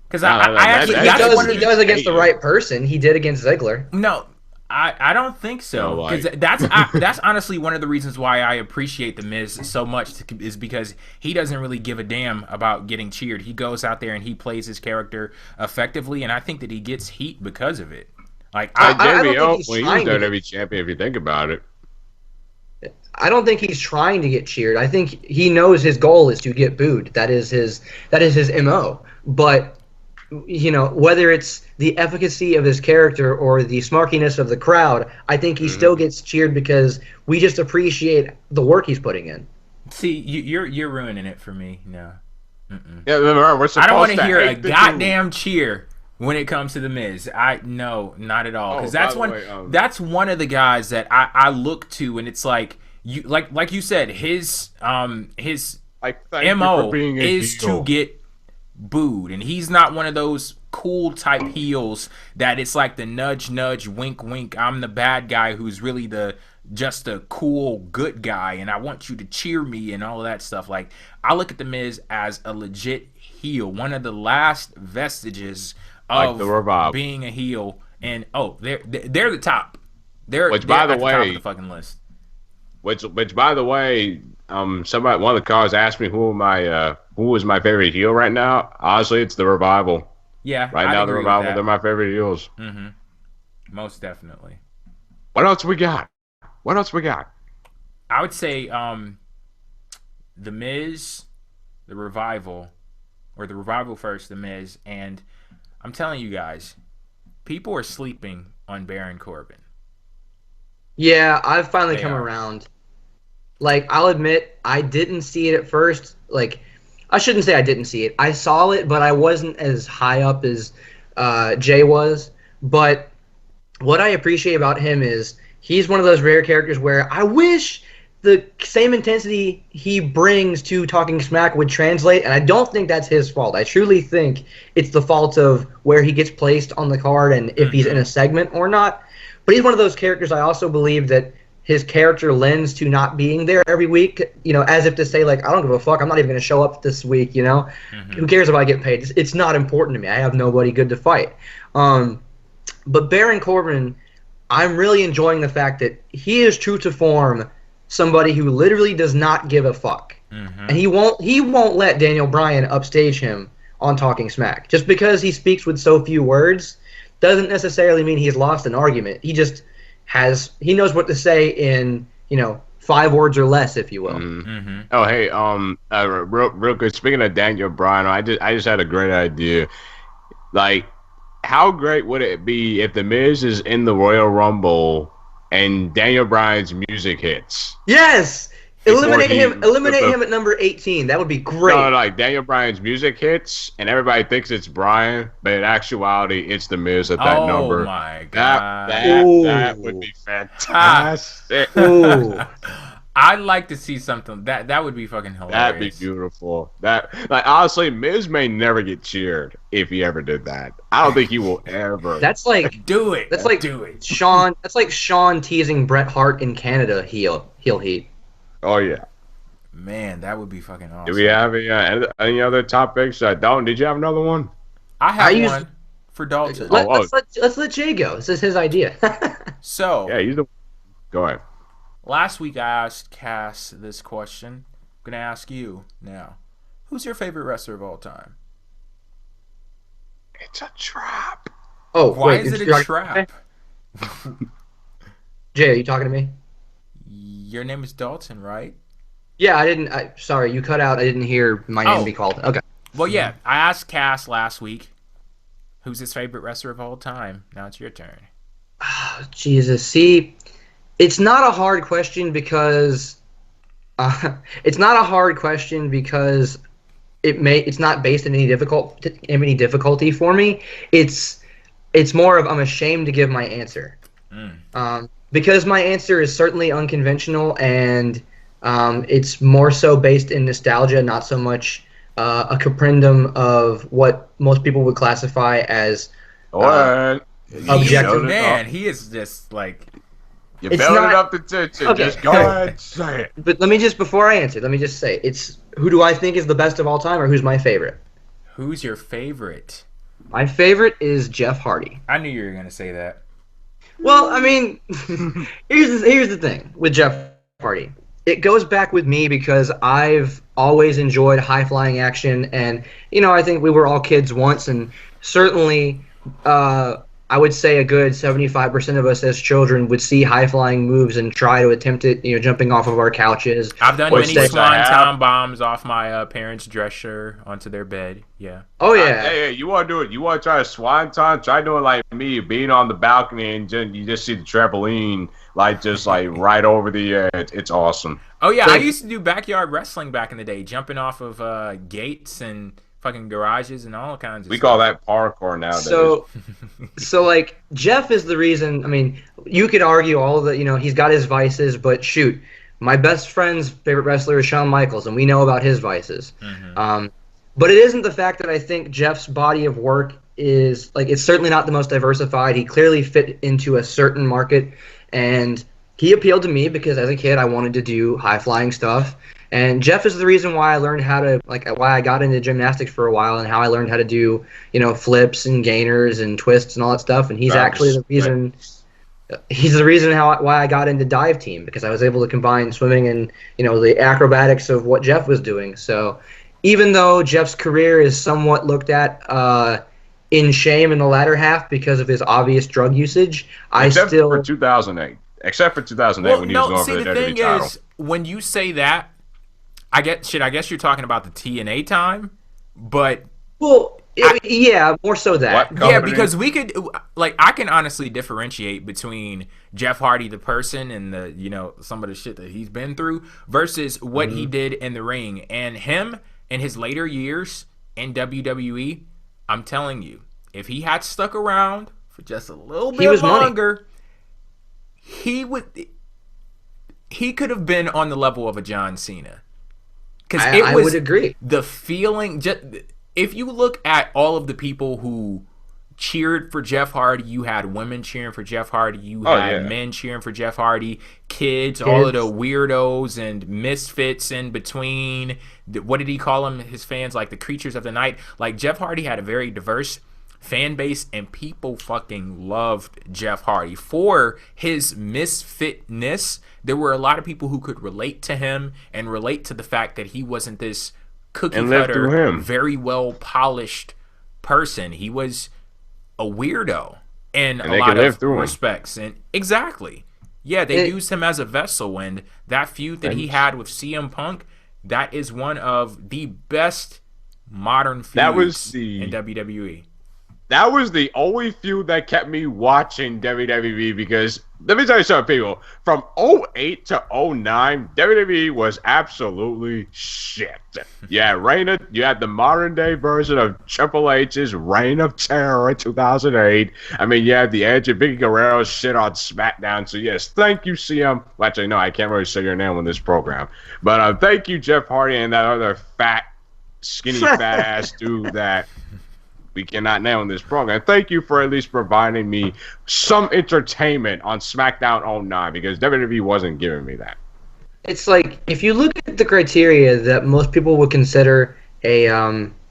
because he does against the right person. He did against Ziggler. No, I don't think so, because that's honestly one of the reasons why I appreciate The Miz so much is because he doesn't really give a damn about getting cheered. He goes out there and he plays his character effectively, and I think that he gets heat because of it. Like JBL, when he was WWE Champion, if you think about it. I don't think he's trying to get cheered. I think he knows his goal is to get booed. That is his MO. But whether it's the efficacy of his character or the smarkiness of the crowd, I think he still gets cheered because we just appreciate the work he's putting in. See, you're ruining it for me. No. Yeah, we're supposed I don't want to hear a goddamn cheer when it comes to The Miz. No, not at all. Because that's one of the guys that I look to, and it's like like you said, his MO is to get booed, and he's not one of those cool type heels that it's like the nudge nudge wink wink, I'm the bad guy who's really just a cool good guy and I want you to cheer me and all of that stuff. Like, I look at The Miz as a legit heel, one of the last vestiges of the being a heel. And they're the top. Which by the way, top of the fucking list. Which by the way, one of the callers asked me who is my favorite heel right now. Honestly, it's the Revival. Yeah, right now the Revival, they're my favorite heels. Mm-hmm. Most definitely. What else we got? I would say The Miz, the Revival, or the Revival first, The Miz, and I'm telling you guys, people are sleeping on Baron Corbin. Yeah, I've finally come around. Like, I'll admit, I didn't see it at first. Like, I shouldn't say I didn't see it. I saw it, but I wasn't as high up as Jay was. But what I appreciate about him is he's one of those rare characters where I wish the same intensity he brings to talking smack would translate, and I don't think that's his fault. I truly think it's the fault of where he gets placed on the card and if he's in a segment or not. But he's one of those characters I also believe that his character lends to not being there every week, as if to say, like, I don't give a fuck, I'm not even going to show up this week, Who cares if I get paid? It's not important to me. I have nobody good to fight. But Baron Corbin, I'm really enjoying the fact that he is true to form, somebody who literally does not give a fuck. And he won't let Daniel Bryan upstage him on Talking Smack. Just because he speaks with so few words doesn't necessarily mean he's lost an argument. He just he knows what to say in 5 words or less, if you will. Oh, hey, real quick. Speaking of Daniel Bryan, I just had a great idea. Like, how great would it be if The Miz is in the Royal Rumble and Daniel Bryan's music hits? Yes. Eliminate him at number 18. That would be great. No, like Daniel Bryan's music hits, and everybody thinks it's Bryan, but in actuality, it's The Miz at that number. Oh my god, that would be fantastic. I'd like to see something that would be fucking hilarious. That'd be beautiful. Honestly, Miz may never get cheered if he ever did that. I don't think he will ever. That's like do it. That's like do it. Sean. That's like Sean teasing Bret Hart in Canada heel heat. Oh, yeah. Man, that would be fucking awesome. Do we have any other topics? Dalton, did you have another one? I have one for Dalton. Let's let Jay go. This is his idea. So, yeah, go ahead. Last week I asked Cass this question. I'm going to ask you now. Who's your favorite wrestler of all time? It's a trap. Oh, why is it a trap? Jay, are you talking to me? Your name is Dalton, right? Yeah, sorry, you cut out. I didn't hear my name be called. Okay. Well, yeah, I asked Cass last week, who's his favorite wrestler of all time? Now it's your turn. Oh, Jesus. See, it's not a hard question because it's not based in any difficulty for me. It's more of I'm ashamed to give my answer. Because my answer is certainly unconventional, and it's more so based in nostalgia, not so much a comprendum of what most people would classify as objective. Man, he is just like... You built it up to tension. Okay. Just go ahead, say it. But before I answer, let me just say, it's who do I think is the best of all time, or who's my favorite? Who's your favorite? My favorite is Jeff Hardy. I knew you were going to say that. Well, I mean, here's the thing with Jeff Hardy. It goes back with me because I've always enjoyed high-flying action, and, I think we were all kids once, and certainly I would say a good 75% of us as children would see high-flying moves and try to attempt it, jumping off of our couches. I've done many swanton bombs off my parents' dresser onto their bed. Yeah. Oh, yeah. Hey, you want to do it? You want to try a swanton? Try doing like me, being on the balcony and you just see the trampoline just right over the edge. It's awesome. Oh, yeah. I used to do backyard wrestling back in the day, jumping off of gates and fucking garages and all kinds of We stuff. call that parkour nowadays. So Jeff is the reason. I mean, you could argue all the, he's got his vices, but shoot, my best friend's favorite wrestler is Shawn Michaels, and we know about his vices. But it isn't the fact that I think Jeff's body of work is, it's certainly not the most diversified. He clearly fit into a certain market, and he appealed to me because as a kid I wanted to do high-flying stuff. And Jeff is the reason why I learned how to, why I got into gymnastics for a while and how I learned how to do, flips and gainers and twists and all that stuff. And he's actually the reason, why I got into dive team, because I was able to combine swimming and, the acrobatics of what Jeff was doing. So even though Jeff's career is somewhat looked at in shame in the latter half because of his obvious drug usage, Except for 2008. Except for 2008 when he was going for the WWE title. Is, when you say that, I guess you're talking about the TNA time, but more so that. Yeah, because we could I can honestly differentiate between Jeff Hardy the person and the some of the shit that he's been through versus what he did in the ring, and him in his later years in WWE. I'm telling you, if he had stuck around for just a little bit longer, he could have been on the level of a John Cena. Because I would agree. The feeling, if you look at all of the people who cheered for Jeff Hardy. You had women cheering for Jeff Hardy. You had men cheering for Jeff Hardy. Kids, all of the weirdos and misfits in between. What did he call them? His fans, like the creatures of the night. Like, Jeff Hardy had a very diverse fan base, and people fucking loved Jeff Hardy for his misfitness. There were a lot of people who could relate to him and relate to the fact that he wasn't this cookie cutter, very well polished person. He was a weirdo in a lot of respects. And exactly. Yeah, they used him as a vessel, and that feud that he had with CM Punk, that is one of the best modern feuds in WWE. That was the only feud that kept me watching WWE, because let me tell you something, people. From 08 to 09, WWE was absolutely shit. You had the modern day version of Triple H's Reign of Terror in 2008. I mean, you had the Edge and Vicky Guerrero shit on SmackDown. So yes, thank you, CM. Well, actually, no, I can't really say your name on this program. But thank you, Jeff Hardy, and that other skinny fat ass dude that we cannot name on this program. Thank you for at least providing me some entertainment on SmackDown 09, because WWE wasn't giving me that. It's like, if you look at the criteria that most people would consider a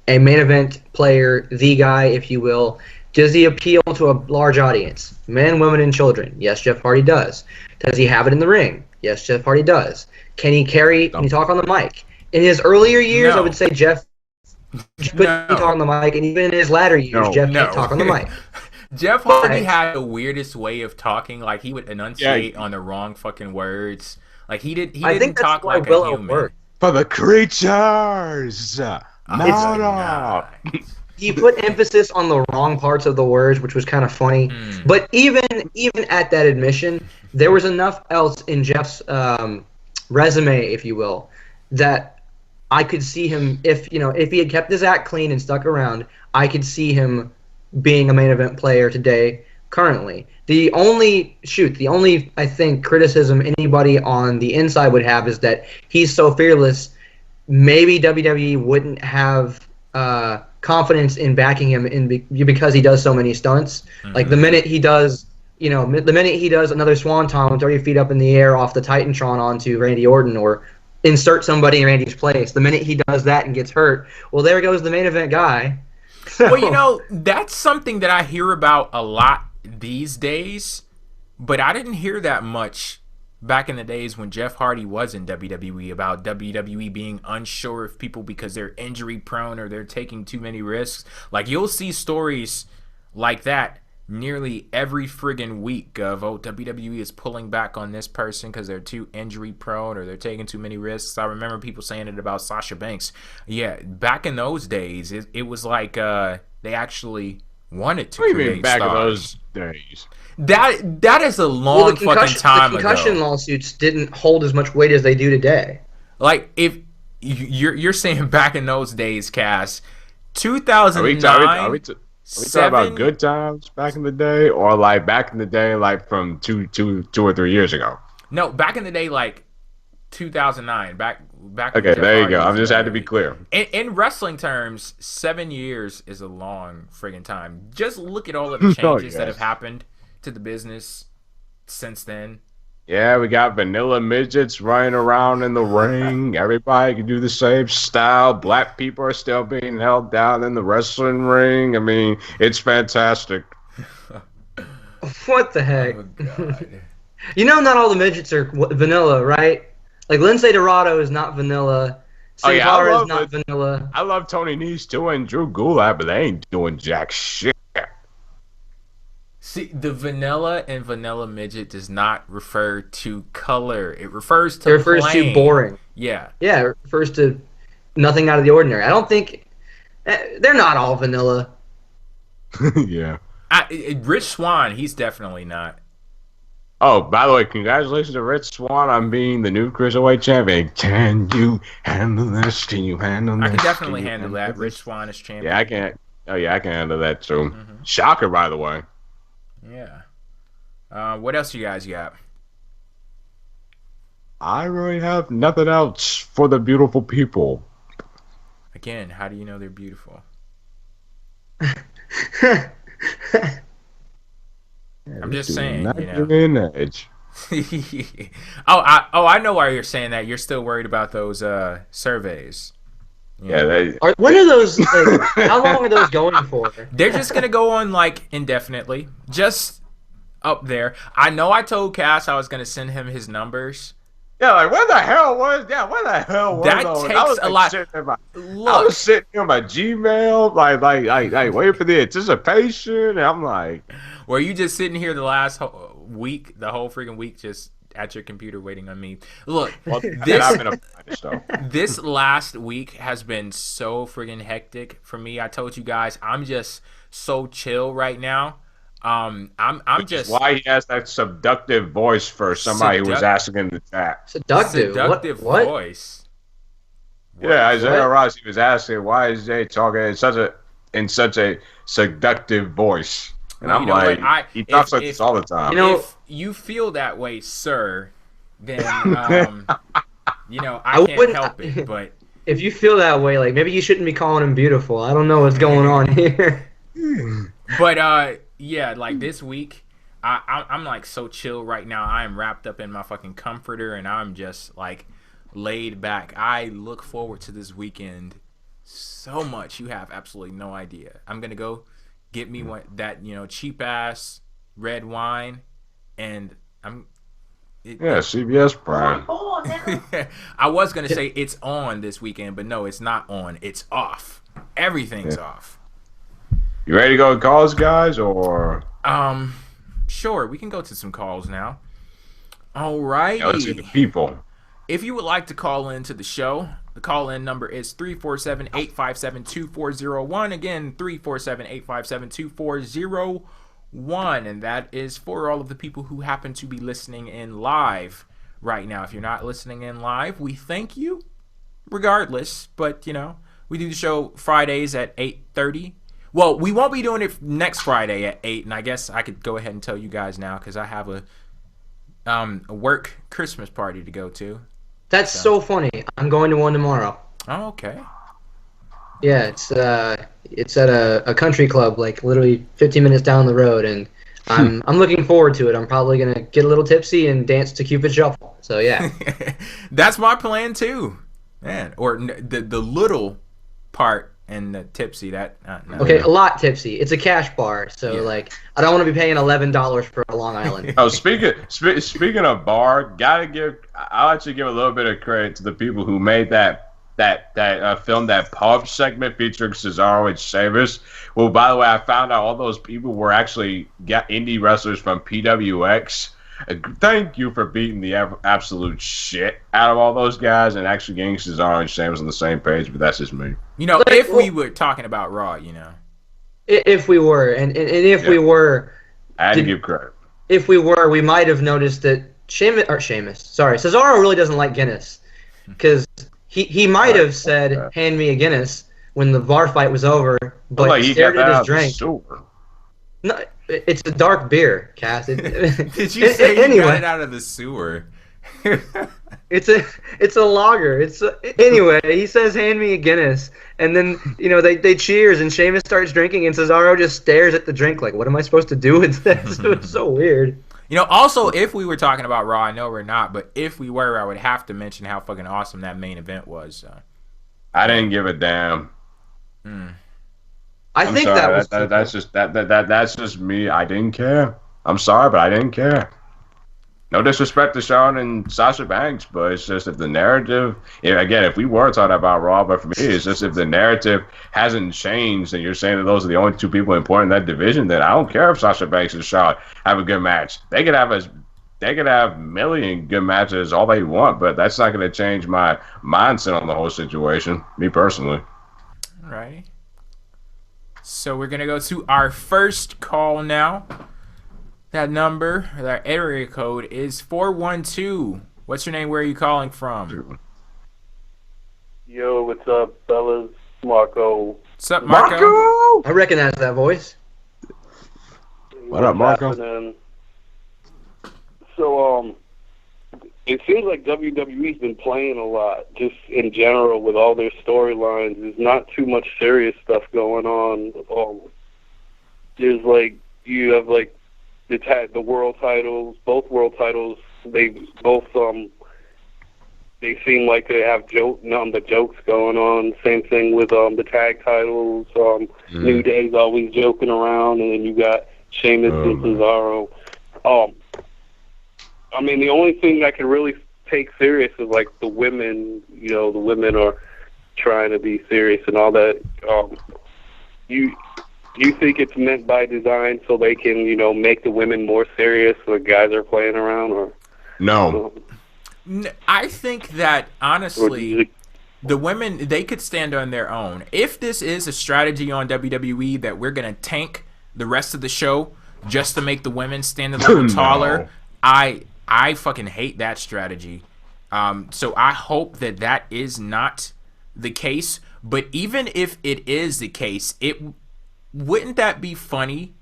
main event player, the guy, if you will, does he appeal to a large audience? Men, women, and children. Yes, Jeff Hardy does. Does he have it in the ring? Yes, Jeff Hardy does. Can he talk on the mic? In his earlier years, I would say Jeff couldn't talk on the mic, and even in his latter years, Jeff can't talk on the mic. Jeff Hardy had the weirdest way of talking. Like, he would enunciate on the wrong fucking words. Like, he didn't talk like a human. For the creatures. He put emphasis on the wrong parts of the words, which was kind of funny. But even at that admission, there was enough else in Jeff's resume, if you will, that I could see him, if he had kept his act clean and stuck around, I could see him being a main event player today, currently. The only, I think, criticism anybody on the inside would have is that he's so fearless, maybe WWE wouldn't have confidence in backing him because he does so many stunts. Like, the minute he does another swanton 30 feet up in the air off the Titantron onto Randy Orton, or insert somebody in Randy's place, the minute he does that and gets hurt, well, there goes the main event guy. So, well, that's something that I hear about a lot these days, but I didn't hear that much back in the days when Jeff Hardy was in WWE, about WWE being unsure of people because they're injury prone or they're taking too many risks. Like, you'll see stories like that nearly every friggin' week of, WWE is pulling back on this person because they're too injury prone or they're taking too many risks. I remember people saying it about Sasha Banks. Yeah, back in those days, it was like they actually wanted to create back stars. In those days? That is a long fucking time ago. The concussion lawsuits didn't hold as much weight as they do today. Like, if you're saying back in those days, Cass, 2009. Are we talking about good times back in the day, or like back in the day, like from two or 3 years ago? No, back in the day, like 2009. Back. Okay, there you go. I just had to be clear. In wrestling terms, 7 years is a long friggin' time. Just look at all of the changes that have happened to the business since then. Yeah, we got vanilla midgets running around in the ring. Everybody can do the same style. Black people are still being held down in the wrestling ring. I mean, it's fantastic. What the heck? Oh, God. Not all the midgets are vanilla, right? Like, Lindsay Dorado is not vanilla. Cesaro is not vanilla. I love Tony Nese too and Drew Gulak, but they ain't doing jack shit. See, the vanilla and vanilla midget does not refer to color. It refers to to boring. Yeah. Yeah, it refers to nothing out of the ordinary. I don't think they're not all vanilla. Yeah. Rich Swann, he's definitely not. Oh, by the way, congratulations to Rich Swann on being the new Cruiserweight Champion. Can you handle this? Can you handle this? I can definitely handle that. Rich Swann is champion. Yeah, I can. Oh, yeah, I can handle that too. Mm-hmm. Shocker, by the way. Yeah. What else you guys got? I really have nothing else for the beautiful people. Again, how do you know they're beautiful? I'm just saying, Edge. I know why you're saying that. You're still worried about those surveys. When are those? Like, how long are those going for? They're just gonna go on like indefinitely, just up there. I know. I told Cass I was gonna send him his numbers. Yeah, like where the hell was that? Where the hell was that? Those? Takes a lot. I was sitting in my Gmail, like waiting for the anticipation, and I'm like, were you just sitting here the last week, the whole freaking week, just at your computer waiting on me? Look, this last week has been so friggin' hectic for me. I told you guys, I'm just so chill right now. I'm just why he has that seductive voice for somebody who was asking in the chat. Seductive voice. Yeah, Isaiah Ross. He was asking why is Jay talking in such a seductive voice, and I'm like, he talks like this all the time. You know, if you feel that way, sir, then I can't help it. But if you feel that way, like maybe you shouldn't be calling him beautiful. I don't know what's going on here. But yeah, like this week, I'm like so chill right now. I am wrapped up in my fucking comforter, and I'm just like laid back. I look forward to this weekend so much. You have absolutely no idea. I'm gonna go get me that cheap ass red wine, and CBS Prime. I was gonna say it's on this weekend, but no, it's not on. It's off. Everything's off. You ready to go to calls, guys, or? Sure. We can go to some calls now. All right. Let's see the people. If you would like to call into the show, the call-in number is 347-857-2401. Again, 347-857-2401. And that is for all of the people who happen to be listening in live right now. If you're not listening in live, we thank you regardless. But, we do the show Fridays at 8:30. Well, we won't be doing it next Friday at 8, and I guess I could go ahead and tell you guys now because I have a work Christmas party to go to. That's so funny. I'm going to one tomorrow. Oh, okay. Yeah, it's at a country club, like literally 15 minutes down the road, and I'm looking forward to it. I'm probably gonna get a little tipsy and dance to Cupid Shuffle. So yeah, that's my plan too, man. Or the little part. And the tipsy, no. Okay, a lot tipsy. It's a cash bar, so like I don't want to be paying $11 for a Long Island. Oh, speaking of bar, I'll actually give a little bit of credit to the people who made that film, that pub segment featuring Cesaro and Sheamus. Well, by the way, I found out all those people were actually indie wrestlers from PWX. Thank you for beating the absolute shit out of all those guys and actually getting Cesaro and Sheamus on the same page, but that's just me. If we were talking about Raw, If we were, and if we were... I had to give credit. If we were, we might have noticed that Cesaro really doesn't like Guinness. Because he might have said, hand me a Guinness, when the bar fight was over, but he stared at his drink. No, it's a dark beer, Cass. Did you say you got it out of the sewer? It's a lager. Anyway. He says, "Hand me a Guinness," and then they cheers, and Sheamus starts drinking, and Cesaro just stares at the drink like, "What am I supposed to do with this?" It's so weird. Also, if we were talking about Raw, I know we're not, but if we were, I would have to mention how fucking awesome that main event was. I didn't give a damn. I think sorry, that's just me. I didn't care. I'm sorry, but I didn't care. No disrespect to Charlotte and Sasha Banks, but it's just if the narrative, if we were talking about Raw, but for me, it's just if the narrative hasn't changed and you're saying that those are the only two people important in that division, then I don't care if Sasha Banks and Charlotte have a good match. They could have a million good matches all they want, but that's not going to change my mindset on the whole situation, me personally. All right. So we're going to go to our first call now. That number, that area code is 412. What's your name? Where are you calling from? Yo, what's up, fellas? Marco. What's up, Marco? I recognize that voice. What up, Marco? So, it seems like WWE's been playing a lot, just in general, with all their storylines. There's not too much serious stuff going on. there's like you have like the world titles, both world titles. They both they seem like they have the jokes going on. Same thing with the tag titles. New Day's always joking around, and then you got Sheamus and Cesaro. I mean, the only thing I can really take serious is like the women. You know, the women are trying to be serious and all that. You think it's meant by design so they can, you know, make the women more serious so the guys are playing around, or no? I think that honestly, the women, they could stand on their own. If this is a strategy on WWE that we're gonna tank the rest of the show just to make the women stand a little taller, I fucking hate that strategy. So I hope that that is not the case. But even if it is the case, wouldn't that be funny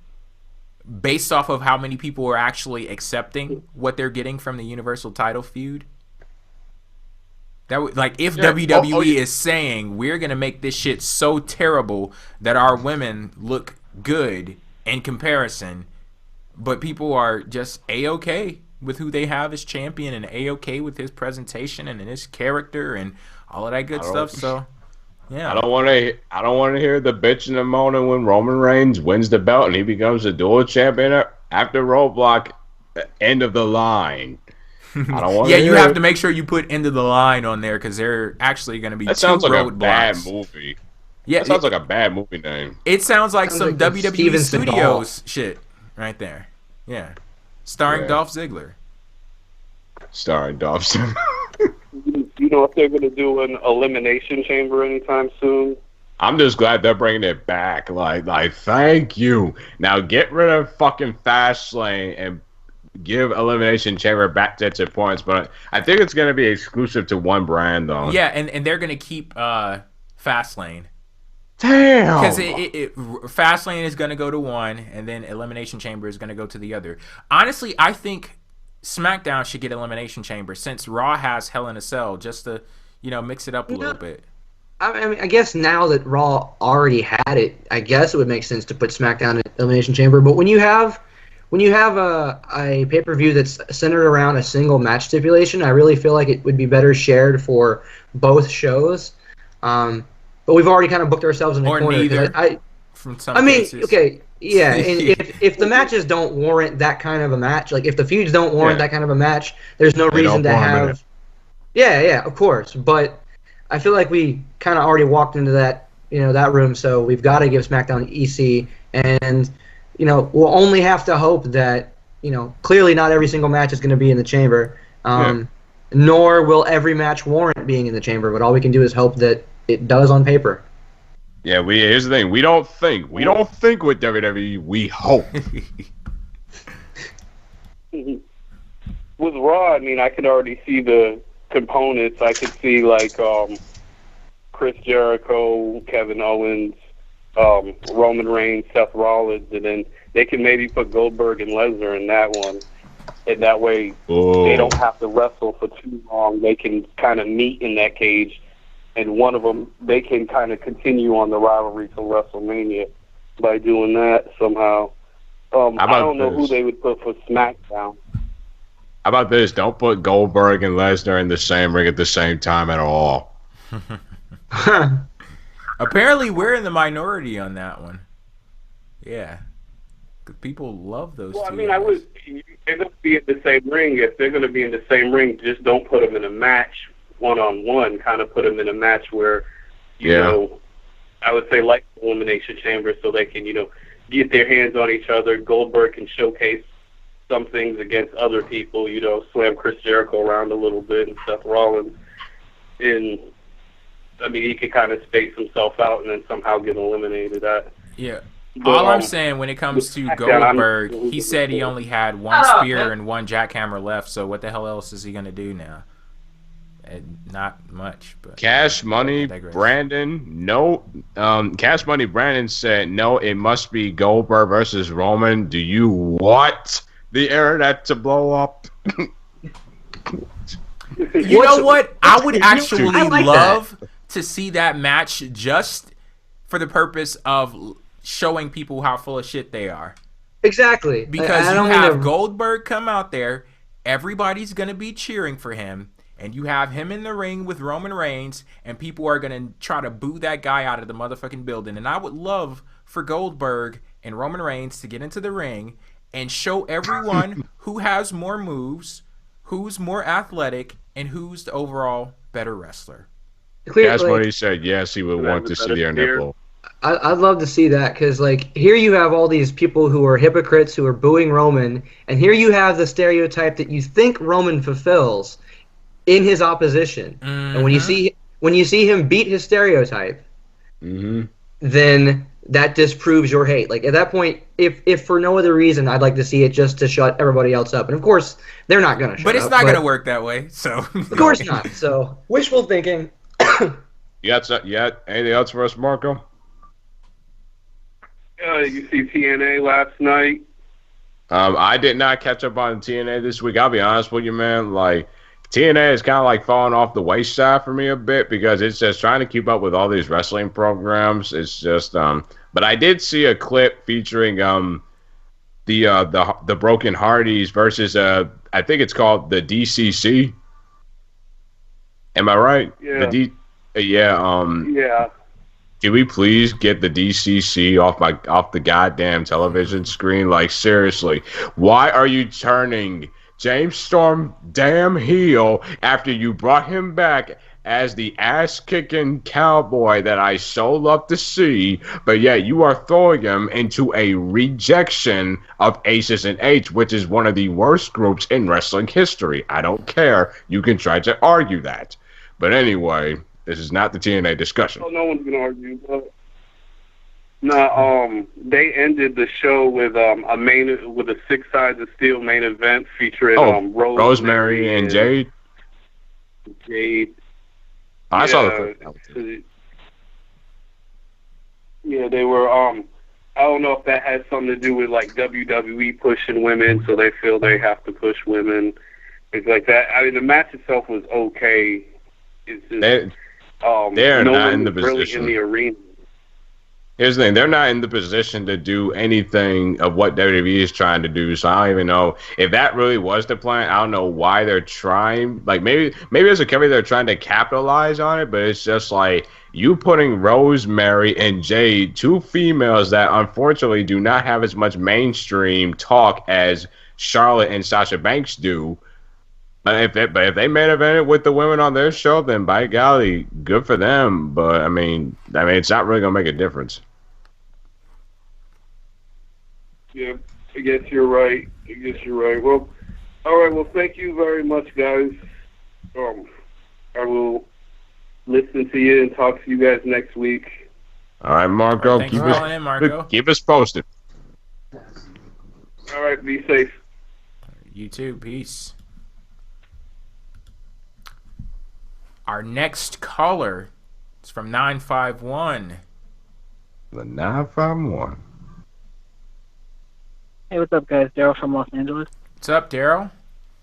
based off of how many people are actually accepting what they're getting from the Universal title feud? That would, like, if WWE is saying we're gonna make this shit so terrible that our women look good in comparison, but people are just a-okay with who they have as champion and a-okay with his presentation and his character and all of that good stuff. So yeah, I don't want to hear the bitching and moaning when Roman Reigns wins the belt and he becomes a dual champion after Roadblock, end of the line. I don't want. Yeah, you have to make sure you put end of the line on there because they're actually going to be. That sounds like a bad blocks. movie. Yeah, that sounds like a bad movie name. It sounds like some like WWE Studios shit right there. Yeah, starring Dolph Ziggler. Starring Dolph Ziggler. You know if they're going to do an Elimination Chamber anytime soon? I'm just glad they're bringing it back. Like, thank you. Now get rid of fucking Fastlane and give Elimination Chamber back to its points. But I think it's going to be exclusive to one brand, though. Yeah, and they're going to keep Fastlane. Damn. Because Fastlane is going to go to one, and then Elimination Chamber is going to go to the other. Honestly, I think SmackDown should get Elimination Chamber since Raw has Hell in a Cell, just to, you know, mix it up a little bit. I mean, I guess now that Raw already had it, I guess it would make sense to put SmackDown in Elimination Chamber. But when you have a pay-per-view that's centered around a single match stipulation, I really feel like it would be better shared for both shows. But we've already kind of booked ourselves in a corner. Neither. From some cases. Okay. Yeah, and if the matches don't warrant that kind of a match, like if the feuds don't warrant that kind of a match, there's no reason to have. Yeah, of course. But I feel like we kind of already walked into that room, so we've got to give SmackDown EC, and we'll only have to hope that clearly not every single match is going to be in the chamber, nor will every match warrant being in the chamber. But all we can do is hope that it does on paper. Yeah, here's the thing. We don't think with WWE. We hope. With Raw, I mean, I could already see the components. I could see like Chris Jericho, Kevin Owens, Roman Reigns, Seth Rollins, and then they can maybe put Goldberg and Lesnar in that one. And that way they don't have to wrestle for too long. They can kind of meet in that cage. And one of them, they can kind of continue on the rivalry till WrestleMania by doing that somehow. I don't know who they would put for SmackDown. How about this? Don't put Goldberg and Lesnar in the same ring at the same time at all. Apparently, we're in the minority on that one. Yeah. Because people love those two. I mean, they're going to be in the same ring. If they're going to be in the same ring, just don't put them in a match one-on-one, kind of put them in a match where, you know, I would say like the Elimination Chamber, so they can, get their hands on each other. Goldberg can showcase some things against other people, slam Chris Jericho around a little bit and Seth Rollins. And, I mean, he could kind of space himself out and then somehow get eliminated. Yeah. All I'm saying when it comes to Goldberg, he said he only had one spear and one jackhammer left, so what the hell else is he going to do now? Not much, but Cash Money Brandon. No, Cash Money Brandon said no. It must be Goldberg versus Roman. Do you want the internet to blow up? You know what? I would actually love to see that match just for the purpose of showing people how full of shit they are. Exactly. Because you have Goldberg come out there, everybody's going to be cheering for him, and you have him in the ring with Roman Reigns, and people are going to try to boo that guy out of the motherfucking building. And I would love for Goldberg and Roman Reigns to get into the ring and show everyone who has more moves, who's more athletic, and who's the overall better wrestler. That's what he said. Yes, he would want to see their nipple. I'd love to see that, because like here you have all these people who are hypocrites who are booing Roman, and here you have the stereotype that you think Roman fulfills in his opposition. Mm-hmm. And when you see him beat his stereotype, then that disproves your hate. Like at that point, if for no other reason, I'd like to see it just to shut everybody else up. And of course, they're not going to shut up. But it's not going to work that way. So of course not. So wishful thinking. You got anything else for us, Marco? You see TNA last night? I did not catch up on TNA this week. I'll be honest with you, man. Like TNA is kind of like falling off the wayside for me a bit because it's just trying to keep up with all these wrestling programs. It's just but I did see a clip featuring the Broken Hardys versus I think it's called the DCC. Am I right? Yeah. Yeah. Can we please get the DCC off the goddamn television screen? Like, seriously, why are you turning James Storm damn heel after you brought him back as the ass-kicking cowboy that I so love to see, but yet you are throwing him into a rejection of Aces and Eights, which is one of the worst groups in wrestling history. I don't care. You can try to argue that. But anyway, this is not the TNA discussion. Oh, no one's gonna argue. They ended the show with a 6 sides of steel main event featuring Rosemary and Jade. I saw the clip. Yeah, they were. I don't know if that has something to do with like WWE pushing women, so they feel they have to push women. It's like that. I mean, the match itself was okay. It's just, they're not in the position. Really in the arena. Here's the thing: they're not in the position to do anything of what WWE is trying to do. So I don't even know if that really was the plan. I don't know why they're trying. Like maybe as a company they're trying to capitalize on it, but it's just like you putting Rosemary and Jade, 2 females that unfortunately do not have as much mainstream talk as Charlotte and Sasha Banks do. If they main evented with the women on their show, then by golly, good for them. But I mean, it's not really gonna make a difference. Yeah, I guess you're right. Well, all right. Well, thank you very much, guys. I will listen to you and talk to you guys next week. All right, Marco. Thanks for calling in, Marco. Keep us posted. All right. Be safe. You too. Peace. Our next caller is from 951. The 951. Hey, what's up, guys? Daryl from Los Angeles. What's up, Daryl?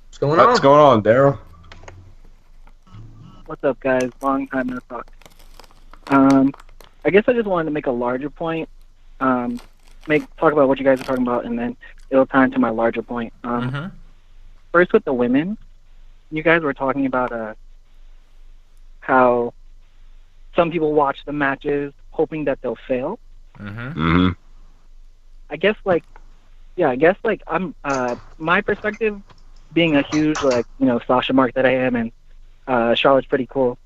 What's going on, Daryl? What's up, guys? Long time no talk. I guess I just wanted to make a larger point. Talk about what you guys are talking about, and then it'll tie into my larger point. First, with the women, you guys were talking about how some people watch the matches hoping that they'll fail. I guess I'm my perspective, being a huge Sasha mark that I am, and Charlotte's pretty cool,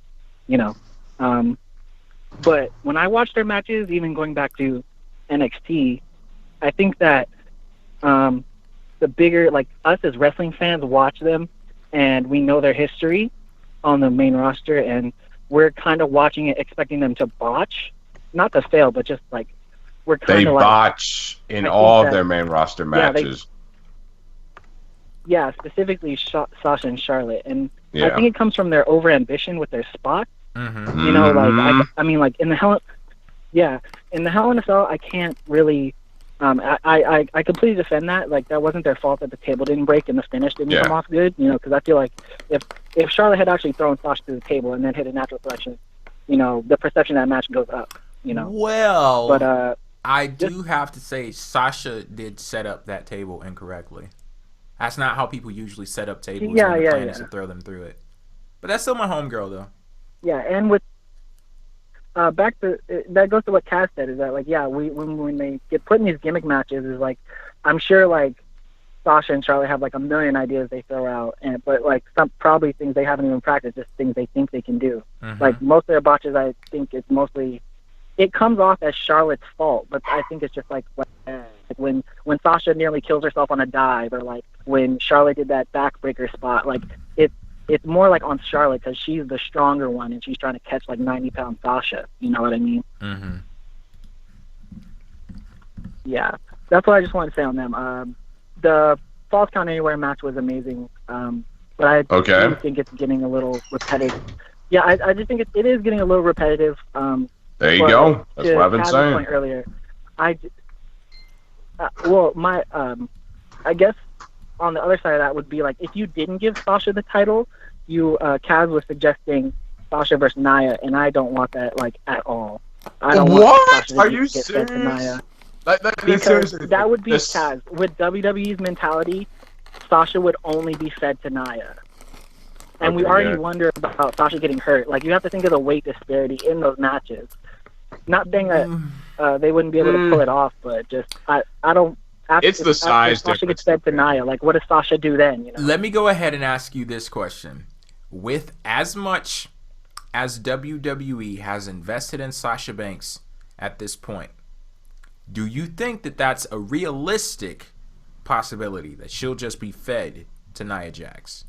but when I watch their matches, even going back to NXT, I think that the bigger, like, us as wrestling fans watch them and we know their history on the main roster, and we're kind of watching it expecting them to botch, not to fail, but just like we're kind of like, they botch in all of their main roster matches. Specifically Sasha and Charlotte, and I think it comes from their overambition with their spot. I mean, like in the Hell in a Cell, I can't really. I completely defend that. Like, that wasn't their fault that the table didn't break and the finish didn't come off good. Because I feel like if Charlotte had actually thrown Sasha to the table and then hit a natural selection, the perception of that match goes up. Well, but I do have to say Sasha did set up that table incorrectly. That's not how people usually set up tables when the plan is to throw them through it. But that's still my homegirl, though. Yeah, and with back to that goes to what Kaz said, is that like, yeah, when they get put in these gimmick matches, is like, I'm sure like Sasha and Charlotte have like a million ideas they throw out, but like some probably things they haven't even practiced, just things they think they can do. Like most of their botches, I think it's mostly, it comes off as Charlotte's fault, but I think it's just like when Sasha nearly kills herself on a dive, or like when Charlotte did that backbreaker spot, like it's more like on Charlotte because she's the stronger one and she's trying to catch like 90-pound Sasha. You know what I mean? Yeah, that's what I just wanted to say on them. The Falls Count Anywhere match was amazing, but I do think it's getting a little repetitive. Yeah, I just think it is getting a little repetitive. There you go. That's what I've been saying. Point earlier, I guess on the other side of that would be like, if you didn't give Sasha the title, Kaz was suggesting Sasha versus Nia, and I don't want that like at all. I don't want Sasha to get fed to Nia. Because that would be Kaz. With WWE's mentality, Sasha would only be fed to Nia. And we already wonder about Sasha getting hurt. Like, you have to think of the weight disparity in those matches. Not saying that they wouldn't be able to pull it off, but just I don't. It's the size difference. Sasha gets fed to Nia. Like, what does Sasha do then? You know? Let me go ahead and ask you this question: with as much as WWE has invested in Sasha Banks at this point, do you think that that's a realistic possibility that she'll just be fed to Nia Jax?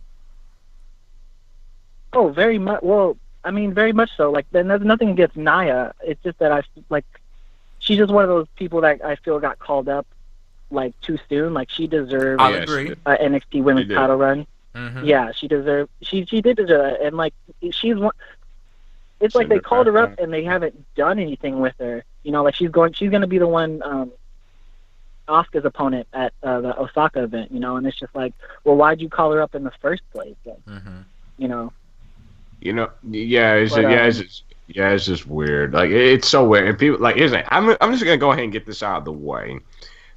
Oh, very much. Well, I mean, very much so. Like, then there's nothing against Nia. It's just that she's just one of those people that I feel got called up like too soon. Like, she deserved an NXT Women's title run. Yeah, she deserved. She did deserve that, and like she's one. It's like they called her up and they haven't done anything with her. You know, like she's going to be the one, Asuka's opponent at the Osaka event. You know, and it's just like, well, why'd you call her up in the first place? Like, you know. It's just weird. Like, it's so weird, and people like, I'm just gonna go ahead and get this out of the way,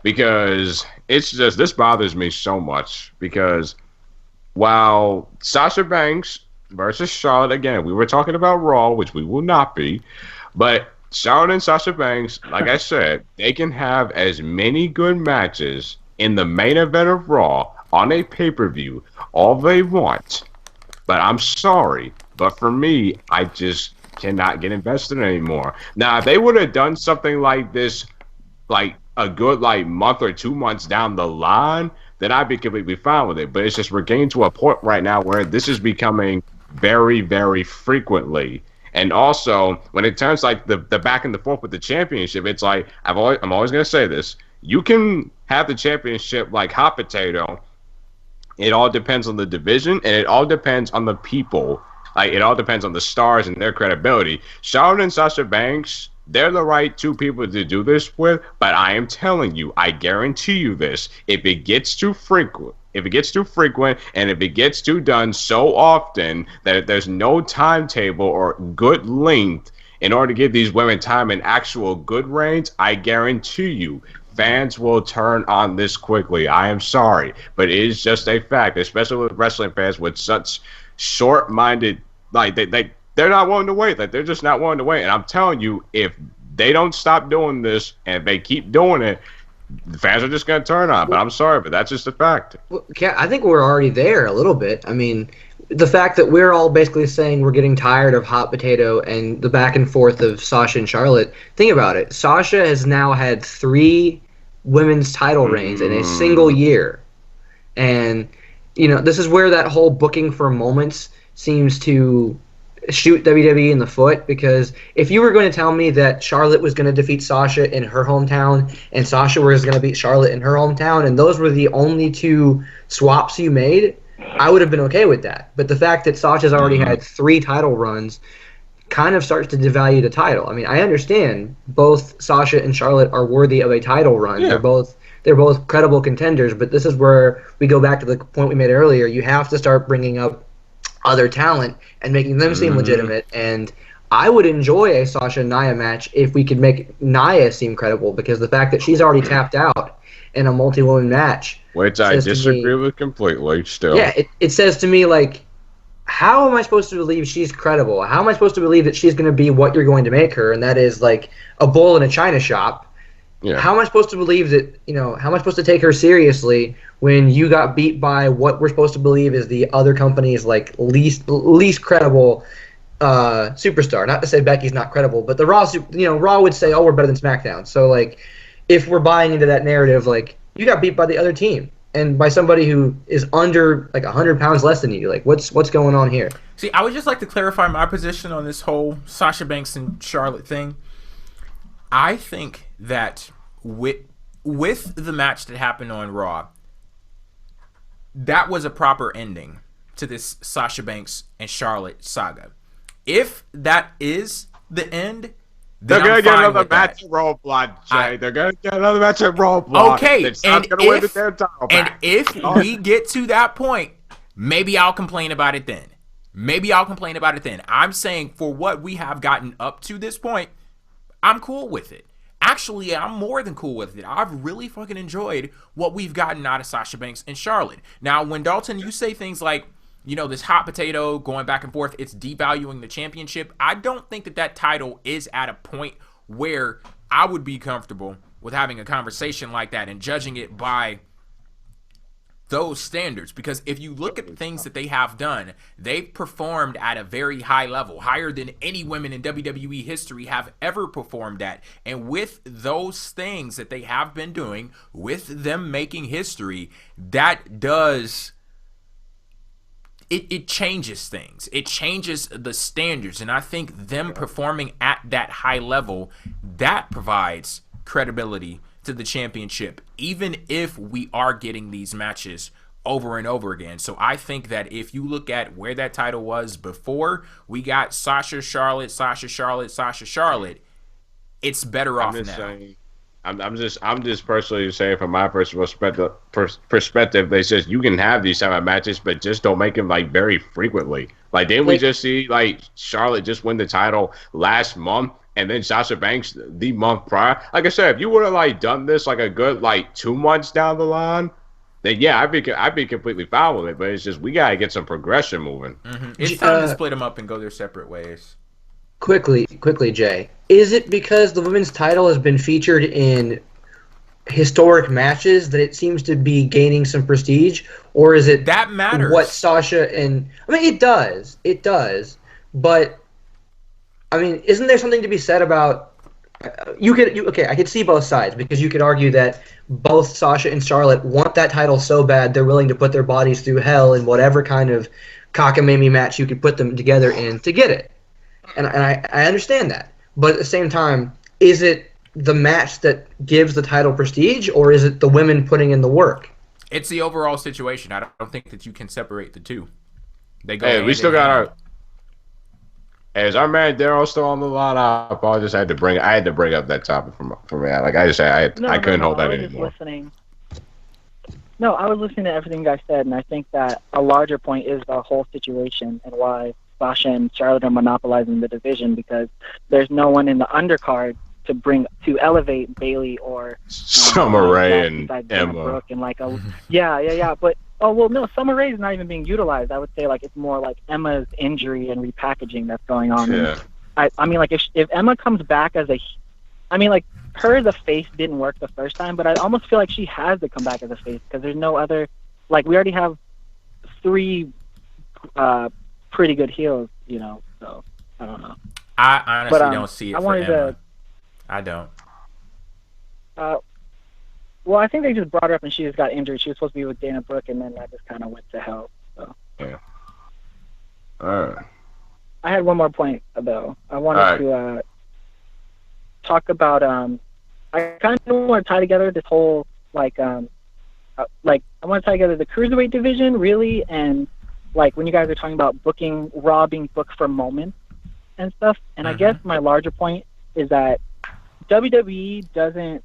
because it's just, this bothers me so much, because while Sasha Banks versus Charlotte, again, we were talking about Raw, which we will not be, but Charlotte and Sasha Banks, like I said, they can have as many good matches in the main event of Raw on a pay-per-view all they want. But I'm sorry, but for me, I just cannot get invested anymore. Now, if they would have done something like this, like a good month or 2 months down the line, then I'd be completely fine with it. But it's just, we're getting to a point right now where this is becoming very, very frequently. And also, when it turns like the back and the forth with the championship, it's like, I'm always going to say this. You can have the championship like hot potato. It all depends on the division, and it all depends on the people. Like, it all depends on the stars and their credibility. Charlotte and Sasha Banks, they're the right two people to do this with, but I am telling you, I guarantee you this, if it gets too frequent, and if it gets too done so often that there's no timetable or good length in order to give these women time in actual good reigns, I guarantee you, fans will turn on this quickly. I am sorry, but it is just a fact, especially with wrestling fans with such short-minded, like they're not willing to wait. Like, they're just not willing to wait. And I'm telling you, if they don't stop doing this and they keep doing it, the fans are just going to turn on. But I'm sorry, but that's just a fact. Well, I think we're already there a little bit. I mean, the fact that we're all basically saying we're getting tired of hot potato and the back and forth of Sasha and Charlotte. Think about it. Sasha has now had 3 women's title reigns in a single year. And, you know, this is where that whole booking for moments seems to shoot WWE in the foot, because if you were going to tell me that Charlotte was going to defeat Sasha in her hometown and Sasha was going to beat Charlotte in her hometown, and those were the only 2 swaps you made, I would have been okay with that. But the fact that Sasha's already had 3 title runs kind of starts to devalue the title. I mean, I understand both Sasha and Charlotte are worthy of a title run. Yeah. They're both credible contenders, but this is where we go back to the point we made earlier. You have to start bringing up other talent and making them seem legitimate. And I would enjoy a Sasha Nia match if we could make Nia seem credible, because the fact that she's already tapped out in a multi-woman match, which I disagree with completely. Still, yeah, it says to me, like, how am I supposed to believe she's credible? How am I supposed to believe that she's going to be what you're going to make her, and that is like a bull in a china shop? Yeah. How am I supposed to believe that, how am I supposed to take her seriously when you got beat by what we're supposed to believe is the other company's like least credible superstar? Not to say Becky's not credible, but the Raw would say, oh, we're better than SmackDown. So like, if we're buying into that narrative, like, you got beat by the other team and by somebody who is under like 100 pounds less than you. Like, what's going on here? See, I would just like to clarify my position on this whole Sasha Banks and Charlotte thing. I think that with the match that happened on Raw, that was a proper ending to this Sasha Banks and Charlotte saga. If that is the end, they're going to get another match at Roadblock, Jay. They're going to get another match at Roadblock. Okay, and if we get to that point, maybe I'll complain about it then. I'm saying for what we have gotten up to this point, I'm cool with it. Actually, I'm more than cool with it. I've really fucking enjoyed what we've gotten out of Sasha Banks and Charlotte. Now, when Dalton, you say things like, this hot potato going back and forth, it's devaluing the championship. I don't think that title is at a point where I would be comfortable with having a conversation like that and judging it by those standards, because if you look at the things that they have done, they've performed at a very high level, higher than any women in WWE history have ever performed at. And with those things that they have been doing, with them making history, that does it changes things. It changes the standards, and I think them performing at that high level, that provides credibility to the championship, even if we are getting these matches over and over again. So I think that if you look at where that title was before we got Sasha Charlotte, it's better off now. I'm just personally saying, from my personal perspective, they says you can have these type of matches, but just don't make them like very frequently. Like, didn't we just see like Charlotte just win the title last month? And then Sasha Banks the month prior. Like I said, if you would have like done this like a good like 2 months down the line, then yeah, I'd be completely fine with it. But it's just we gotta get some progression moving. Mm-hmm. It's time to split them up and go their separate ways. Quickly, Jay. Is it because the women's title has been featured in historic matches that it seems to be gaining some prestige, or is it that matters? What Sasha and it does, but. I mean, isn't there something to be said about I could see both sides, because you could argue that both Sasha and Charlotte want that title so bad they're willing to put their bodies through hell in whatever kind of cockamamie match you could put them together in to get it. And I understand that. But at the same time, is it the match that gives the title prestige, or is it the women putting in the work? It's the overall situation. I don't think that you can separate the two. They go. Hey, we still got our. Is our man Daryl still on the line? I apologize. I had to bring up that topic from me. Like I just said, I couldn't hold that anymore. No, I was listening to everything you guys said, and I think that a larger point is the whole situation and why Sasha and Charlotte are monopolizing the division, because there's no one in the undercard to elevate Bayley or Summer Rae and Emma. Brooke and like but no, Summer Rae is not even being utilized. I would say like it's more like Emma's injury and repackaging that's going on. Yeah. I mean, like if Emma comes back her as a face didn't work the first time, but I almost feel like she has to come back as a face, because there's no other, like, we already have 3 pretty good heels, so I don't know. I honestly don't see it for Emma. I don't. Well, I think they just brought her up and she just got injured. She was supposed to be with Dana Brooke, and then that just kind of went to hell. So. Yeah. All right. I had one more point, though. I wanted to talk about. I kind of want to tie together this whole I want to tie together the cruiserweight division, really, and like when you guys are talking about booking Raw being booked for moments and stuff. And I guess my larger point is that WWE doesn't.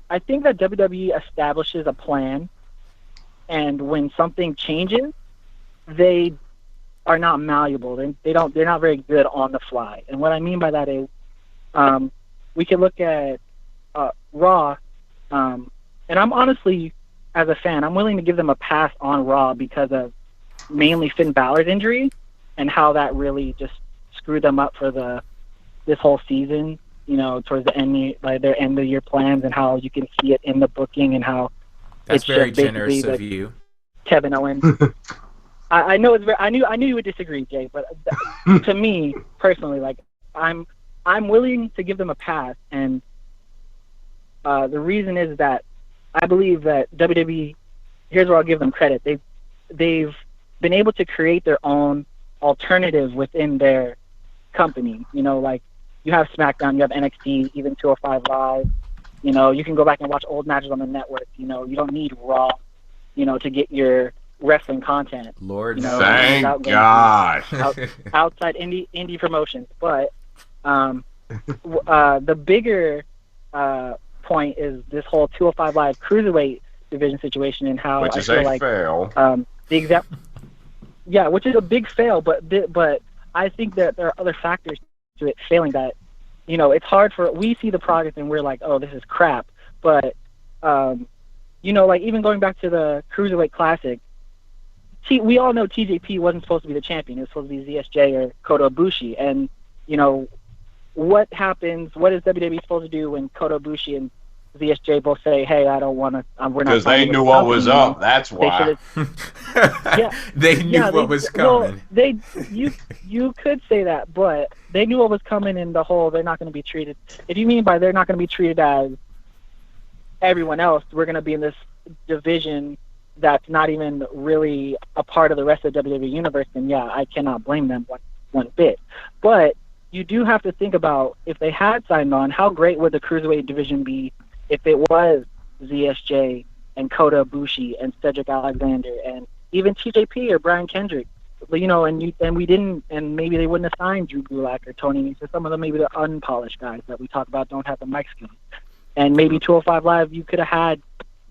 I think that WWE establishes a plan, and when something changes, they are not malleable. They're not very good on the fly. And what I mean by that is, we can look at Raw, and I'm honestly, as a fan, I'm willing to give them a pass on Raw because of mainly Finn Balor's injury and how that really just screwed them up for this whole season. Towards the end, like their end of year plans, and how you can see it in the booking and how that's it's very just generous of like you. Kevin Owens. I know it's very. I knew you would disagree, Jay, but to me personally, like I'm willing to give them a pass, and the reason is that I believe that WWE. Here's where I'll give them credit. They've been able to create their own alternative within their company. Like you have SmackDown, you have NXT, even 205 Live. You can go back and watch old matches on the network. You don't need Raw, to get your wrestling content. Lord, thank God. Outside indie promotions, but the bigger point is this whole 205 Live cruiserweight division situation and how which I is feel a like fail. which is a big fail, but I think that there are other factors to it failing that. It's hard we see the product and we're like, oh, this is crap, but like even going back to the Cruiserweight Classic, we all know TJP wasn't supposed to be the champion. It was supposed to be ZSJ or Kota Ibushi. And, what happens, what is WWE supposed to do when Kota Ibushi and ZSJ both say, hey, I don't want to, we're not. Because they knew what was up, that's why. They knew what was coming. Well, you could say that, but they knew what was coming in the whole, they're not going to be treated. If you mean by they're not going to be treated as everyone else, we're going to be in this division that's not even really a part of the rest of the WWE universe, then yeah, I cannot blame them one bit. But you do have to think about, if they had signed on, how great would the Cruiserweight division be if it was ZSJ and Kota Ibushi and Cedric Alexander and even TJP or Brian Kendrick, and we didn't, and maybe they wouldn't have signed Drew Gulak or Tony Nese, or some of them, maybe the unpolished guys that we talk about don't have the mic skills. And maybe 205 Live, you could have had,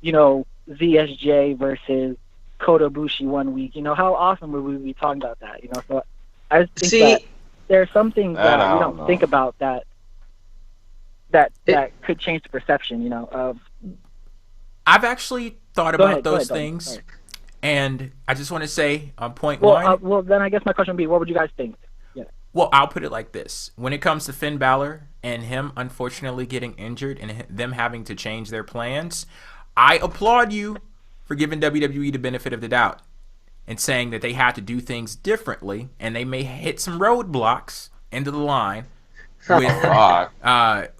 ZSJ versus Kota Ibushi one week. How awesome would we be talking about that? So I just think that there are some things that we don't think about that could change the perception. Of. I've actually thought about those things, and I just want to say on point one. Well, then I guess my question would be, what would you guys think? Yeah. Well, I'll put it like this: when it comes to Finn Balor and him unfortunately getting injured and them having to change their plans, I applaud you for giving WWE the benefit of the doubt and saying that they had to do things differently and they may hit some roadblocks into the line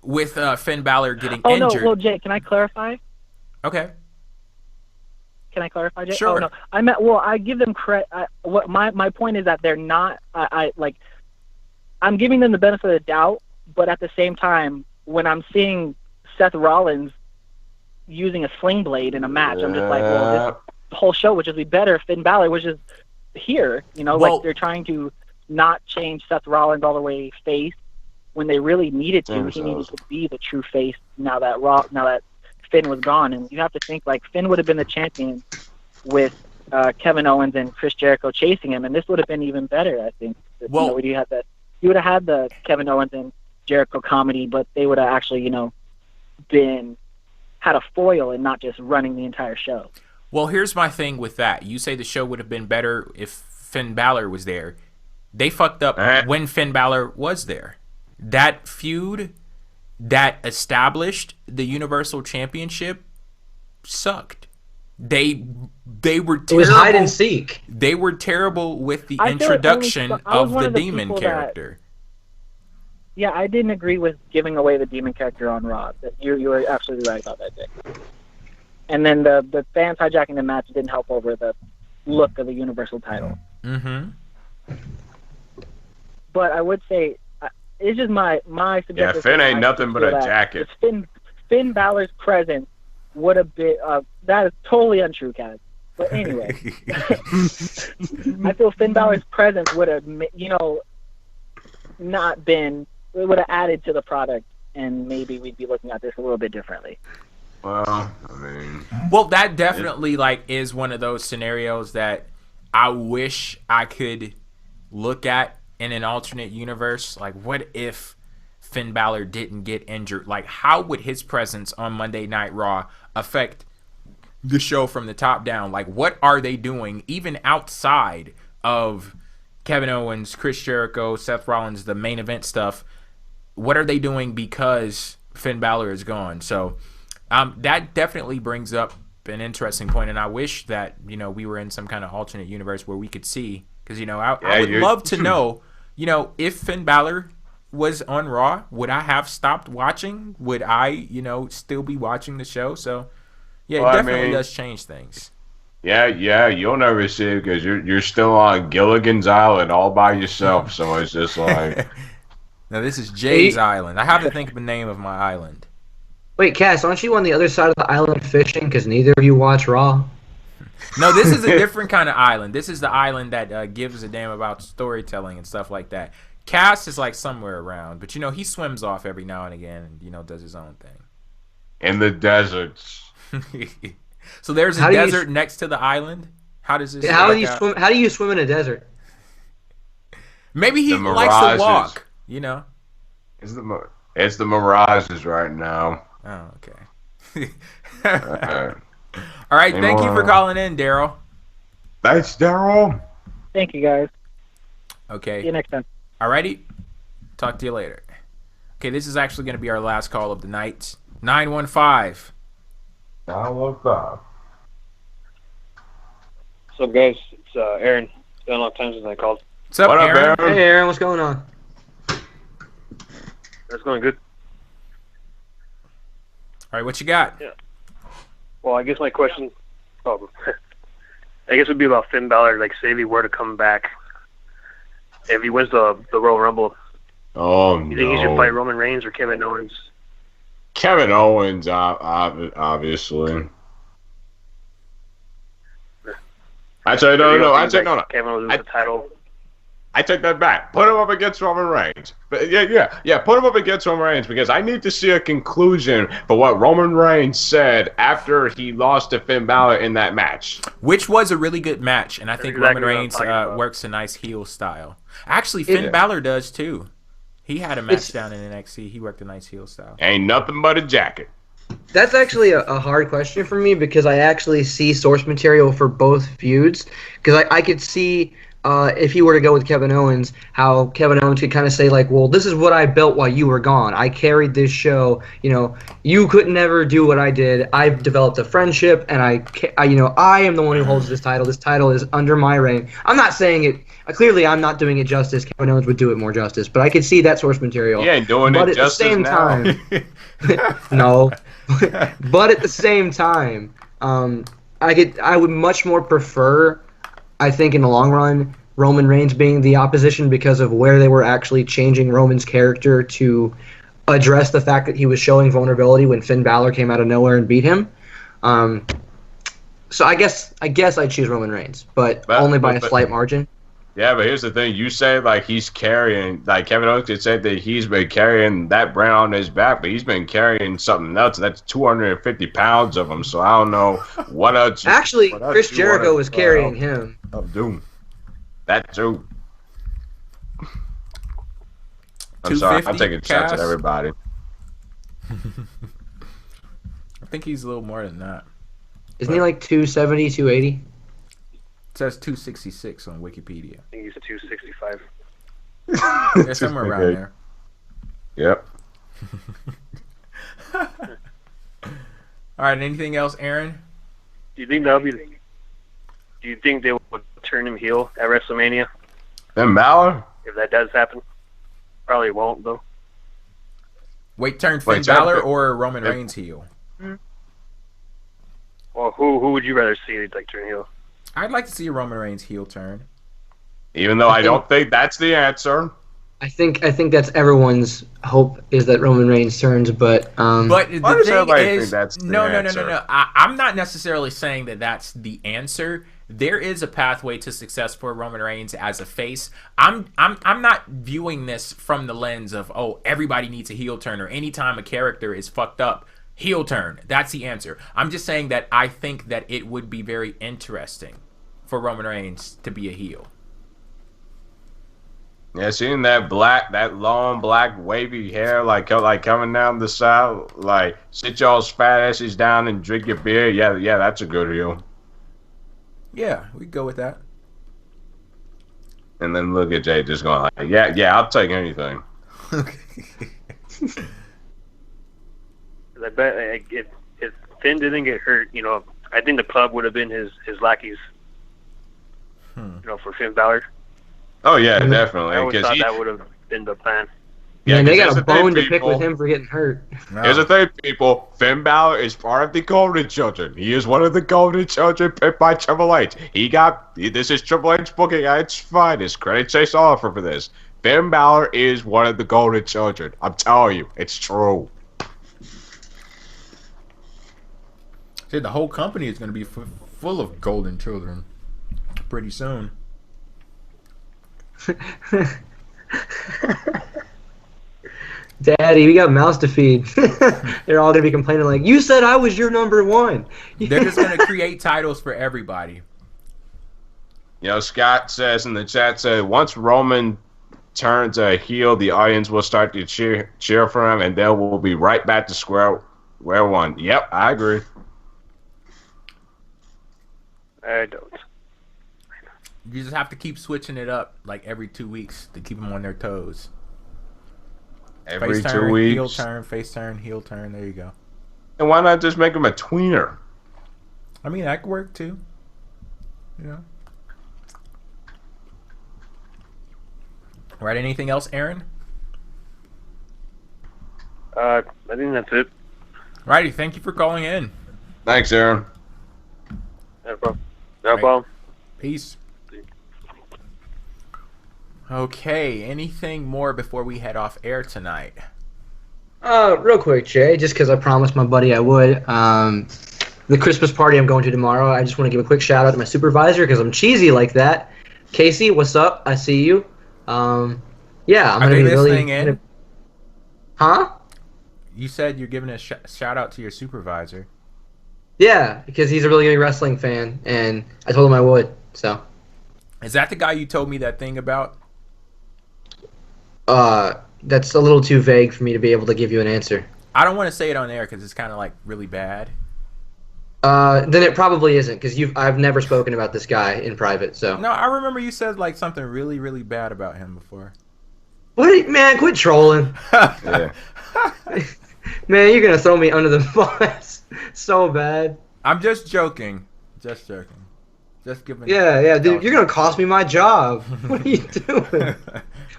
with Finn Balor getting injured. No, well, Jay, can I clarify? Okay. Can I clarify, Jay? Sure. Oh, no. I give them credit. What my point is that they're not. I'm giving them the benefit of the doubt, but at the same time, when I'm seeing Seth Rollins using a sling blade in a match, I'm just like, well, this whole show would just be better if Finn Balor was just here. Like they're trying to not change Seth Rollins all the way face when they really needed to. He needed to be the true face now that Finn was gone. And you have to think, like, Finn would have been the champion with Kevin Owens and Chris Jericho chasing him, and this would have been even better, I think. Well, you would have had the Kevin Owens and Jericho comedy, but they would have actually, had a foil and not just running the entire show. Well, here's my thing with that. You say the show would have been better if Finn Balor was there. They fucked up when Finn Balor was there. That feud that established the Universal Championship sucked. They were terrible. It was hide and seek. They were terrible with the introduction of the demon character. Yeah, I didn't agree with giving away the demon character on Raw. You were absolutely right about that, Dick. And then the fans hijacking the match didn't help over the look of the Universal title. Mm-hmm. But I would say, it's just my subjective. Yeah, Finn ain't nothing but a jacket. Finn Balor's presence would have been. That is totally untrue, Kaz. But anyway, I feel Finn Balor's presence would have, not been. It would have added to the product, and maybe we'd be looking at this a little bit differently. Well, that definitely is one of those scenarios that I wish I could look at in an alternate universe? Like, what if Finn Balor didn't get injured? Like, how would his presence on Monday Night Raw affect the show from the top down? Like, what are they doing even outside of Kevin Owens, Chris Jericho, Seth Rollins, the main event stuff? What are they doing because Finn Balor is gone? So that definitely brings up an interesting point, and I wish that, you know, we were in some kind of alternate universe where we could see, because, you know, I would love to know, you know, if Finn Balor was on Raw, would I have stopped watching? Would I, you know, still be watching the show? So yeah, it definitely does change things. Yeah, you'll never see it because you're still on Gilligan's Island all by yourself. So it's just like, now this is Jay's Island. I have to think of the name of my island. Wait, Cass, aren't you on the other side of the island fishing because neither of you watch Raw? No, this is a different kind of island. This is the island that gives a damn about storytelling and stuff like that. Cass is like somewhere around, but, you know, he swims off every now and again and, you know, does his own thing. In the deserts. So there's a desert next to the island? How does this How do you swim in a desert? Maybe he likes to walk, you know? It's the mirages right now. Oh, okay. All right, thank you for calling in, Daryl. Thanks, Daryl. Thank you, guys. Okay. See you next time. All righty. Talk to you later. Okay, this is actually going to be our last call of the night. 915. 915. What's up, guys? It's Aaron. It's been a long time since I called. What's up, Aaron? Hey, Aaron, what's going on? That's going good. All right, what you got? Yeah. Well, I guess my question, I guess would be about Finn Balor. Like, say if he were to come back, if he wins the Royal Rumble, you think he should fight Roman Reigns or Kevin Owens? Kevin Owens, obviously. I say no. Kevin Owens wins the title. I take that back. Put him up against Roman Reigns. But yeah. Put him up against Roman Reigns because I need to see a conclusion for what Roman Reigns said after he lost to Finn Balor in that match. Which was a really good match, and I think Roman Reigns works a nice heel style. Actually, Finn Balor does too. He had a match down in NXT. He worked a nice heel style. Ain't nothing but a jacket. That's actually a hard question for me because I actually see source material for both feuds. Because I could see if he were to go with Kevin Owens, how Kevin Owens could kind of say, like, well, this is what I built while you were gone. I carried this show. You know, you could never do what I did. I've developed a friendship, and I am the one who holds this title. This title is under my reign. I'm not saying it. Clearly, I'm not doing it justice. Kevin Owens would do it more justice, but I could see that source material. Yeah, doing but it justice at the same time, no. But at the same time, I would much more prefer, I think, in the long run, Roman Reigns being the opposition because of where they were actually changing Roman's character to address the fact that he was showing vulnerability when Finn Balor came out of nowhere and beat him. So I guess I'd choose Roman Reigns, but only by a slight margin. Yeah, but here's the thing. You say, like, he's carrying, like, Kevin Owens could say that he's been carrying that brand on his back, but he's been carrying something else, and that's 250 pounds of him, so I don't know what else. Actually, Chris Jericho was carrying him. Of Doom. That too. I'm sorry, I'm taking shots at everybody. I think he's a little more than that. Isn't he like 270, 280? It says 266 on Wikipedia. I think he's a 265. Yeah, somewhere around there. Yep. All right. Anything else, Aaron? Do you think they would turn him heel at WrestleMania? Finn Balor? If that does happen, probably won't though. Wait, turn Finn Balor or Roman Reigns heel? Well, who would you rather see like turn heel? I'd like to see a Roman Reigns heel turn. Even though I don't think that's the answer. I think that's everyone's hope is that Roman Reigns turns, but the thing is, no. I'm not necessarily saying that that's the answer. There is a pathway to success for Roman Reigns as a face. I'm not viewing this from the lens of, oh, everybody needs a heel turn, or anytime a character is fucked up, heel turn. That's the answer. I'm just saying that I think that it would be very interesting for Roman Reigns to be a heel. Yeah, seeing that long black wavy hair, like coming down the side, like sit y'all's fat asses down and drink your beer. Yeah, that's a good heel. Yeah, we go with that. And then look at Jay just going like, yeah, I'll take anything. Okay. I bet if Finn didn't get hurt, I think the club would have been his lackeys. For Finn Balor. Oh yeah, definitely. I always thought that would have been the plan. Yeah, and they got a bone to pick with him for getting hurt. No. Here's the thing, people. Finn Balor is part of the Golden Children. He is one of the Golden Children picked by Triple H. This is Triple H booking at its finest. Credit Chase Oliver for this. Finn Balor is one of the Golden Children. I'm telling you, it's true. Dude, the whole company is going to be full of Golden Children pretty soon. Daddy, we got mouths to feed. They're all gonna be complaining like, you said I was your number one. They're just gonna create titles for everybody. Scott says in the chat, once Roman turns a heel, the audience will start to cheer for him, and then we'll be right back to square one. Yep, I agree. I don't. You just have to keep switching it up like every 2 weeks to keep them on their toes. Every face 2 turn, weeks. Heel turn, face turn, heel turn. There you go. And why not just make him a tweener? I mean, that could work too. All right, anything else, Aaron? I think that's it. Righty, thank you for calling in. Thanks, Aaron. No problem. No problem. Peace. Okay, anything more before we head off air tonight? Real quick, Jay, just because I promised my buddy I would. The Christmas party I'm going to tomorrow, I just want to give a quick shout out to my supervisor because I'm cheesy like that. Casey, what's up? I see you. I'm going to be listening in? Huh? You said you're giving a shout out to your supervisor. Yeah, because he's a really big wrestling fan, and I told him I would. So. Is that the guy you told me that thing about? That's a little too vague for me to be able to give you an answer. I don't want to say it on air because it's kind of like really bad. Then it probably isn't because I've never spoken about this guy in private. So. No, I remember you said like something really, really bad about him before. What, man? Quit trolling. Yeah. Man, you're gonna throw me under the bus so bad. I'm just joking. Just joking. Just giving. Yeah, dude. You're gonna cost me my job. What are you doing?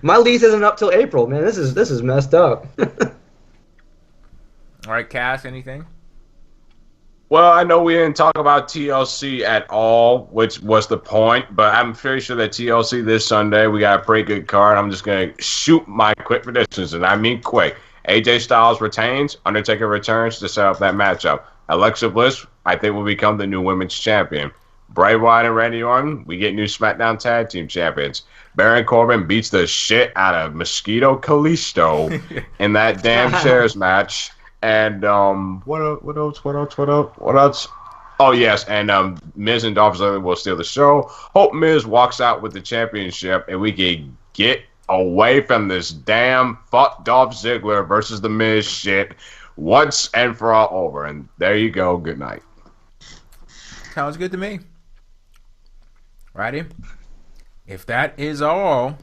My lease isn't up till April, man. This is messed up. All right, Cass. Anything? Well, I know we didn't talk about TLC at all, which was the point, but I'm pretty sure that TLC this Sunday, we got a pretty good card. I'm just going to shoot my quick predictions, and I mean quick. AJ Styles retains, Undertaker returns to set up that matchup. Alexa Bliss, I think, will become the new women's champion. Bray Wyatt and Randy Orton, we get new SmackDown Tag Team champions. Baron Corbin beats the shit out of Mosquito Kalisto in that damn chairs match. And what else? Oh yes, and Miz and Dolph Ziggler will steal the show. Hope Miz walks out with the championship, and we can get away from this damn fuck Dolph Ziggler versus the Miz shit once and for all over. And there you go. Good night. Sounds good to me. Righty. If that is all,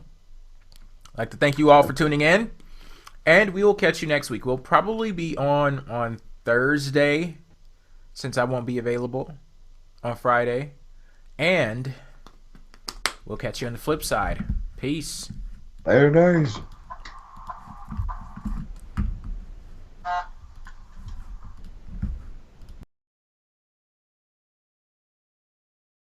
I'd like to thank you all for tuning in. And we will catch you next week. We'll probably be on Thursday, since I won't be available on Friday. And we'll catch you on the flip side. Peace. Later days.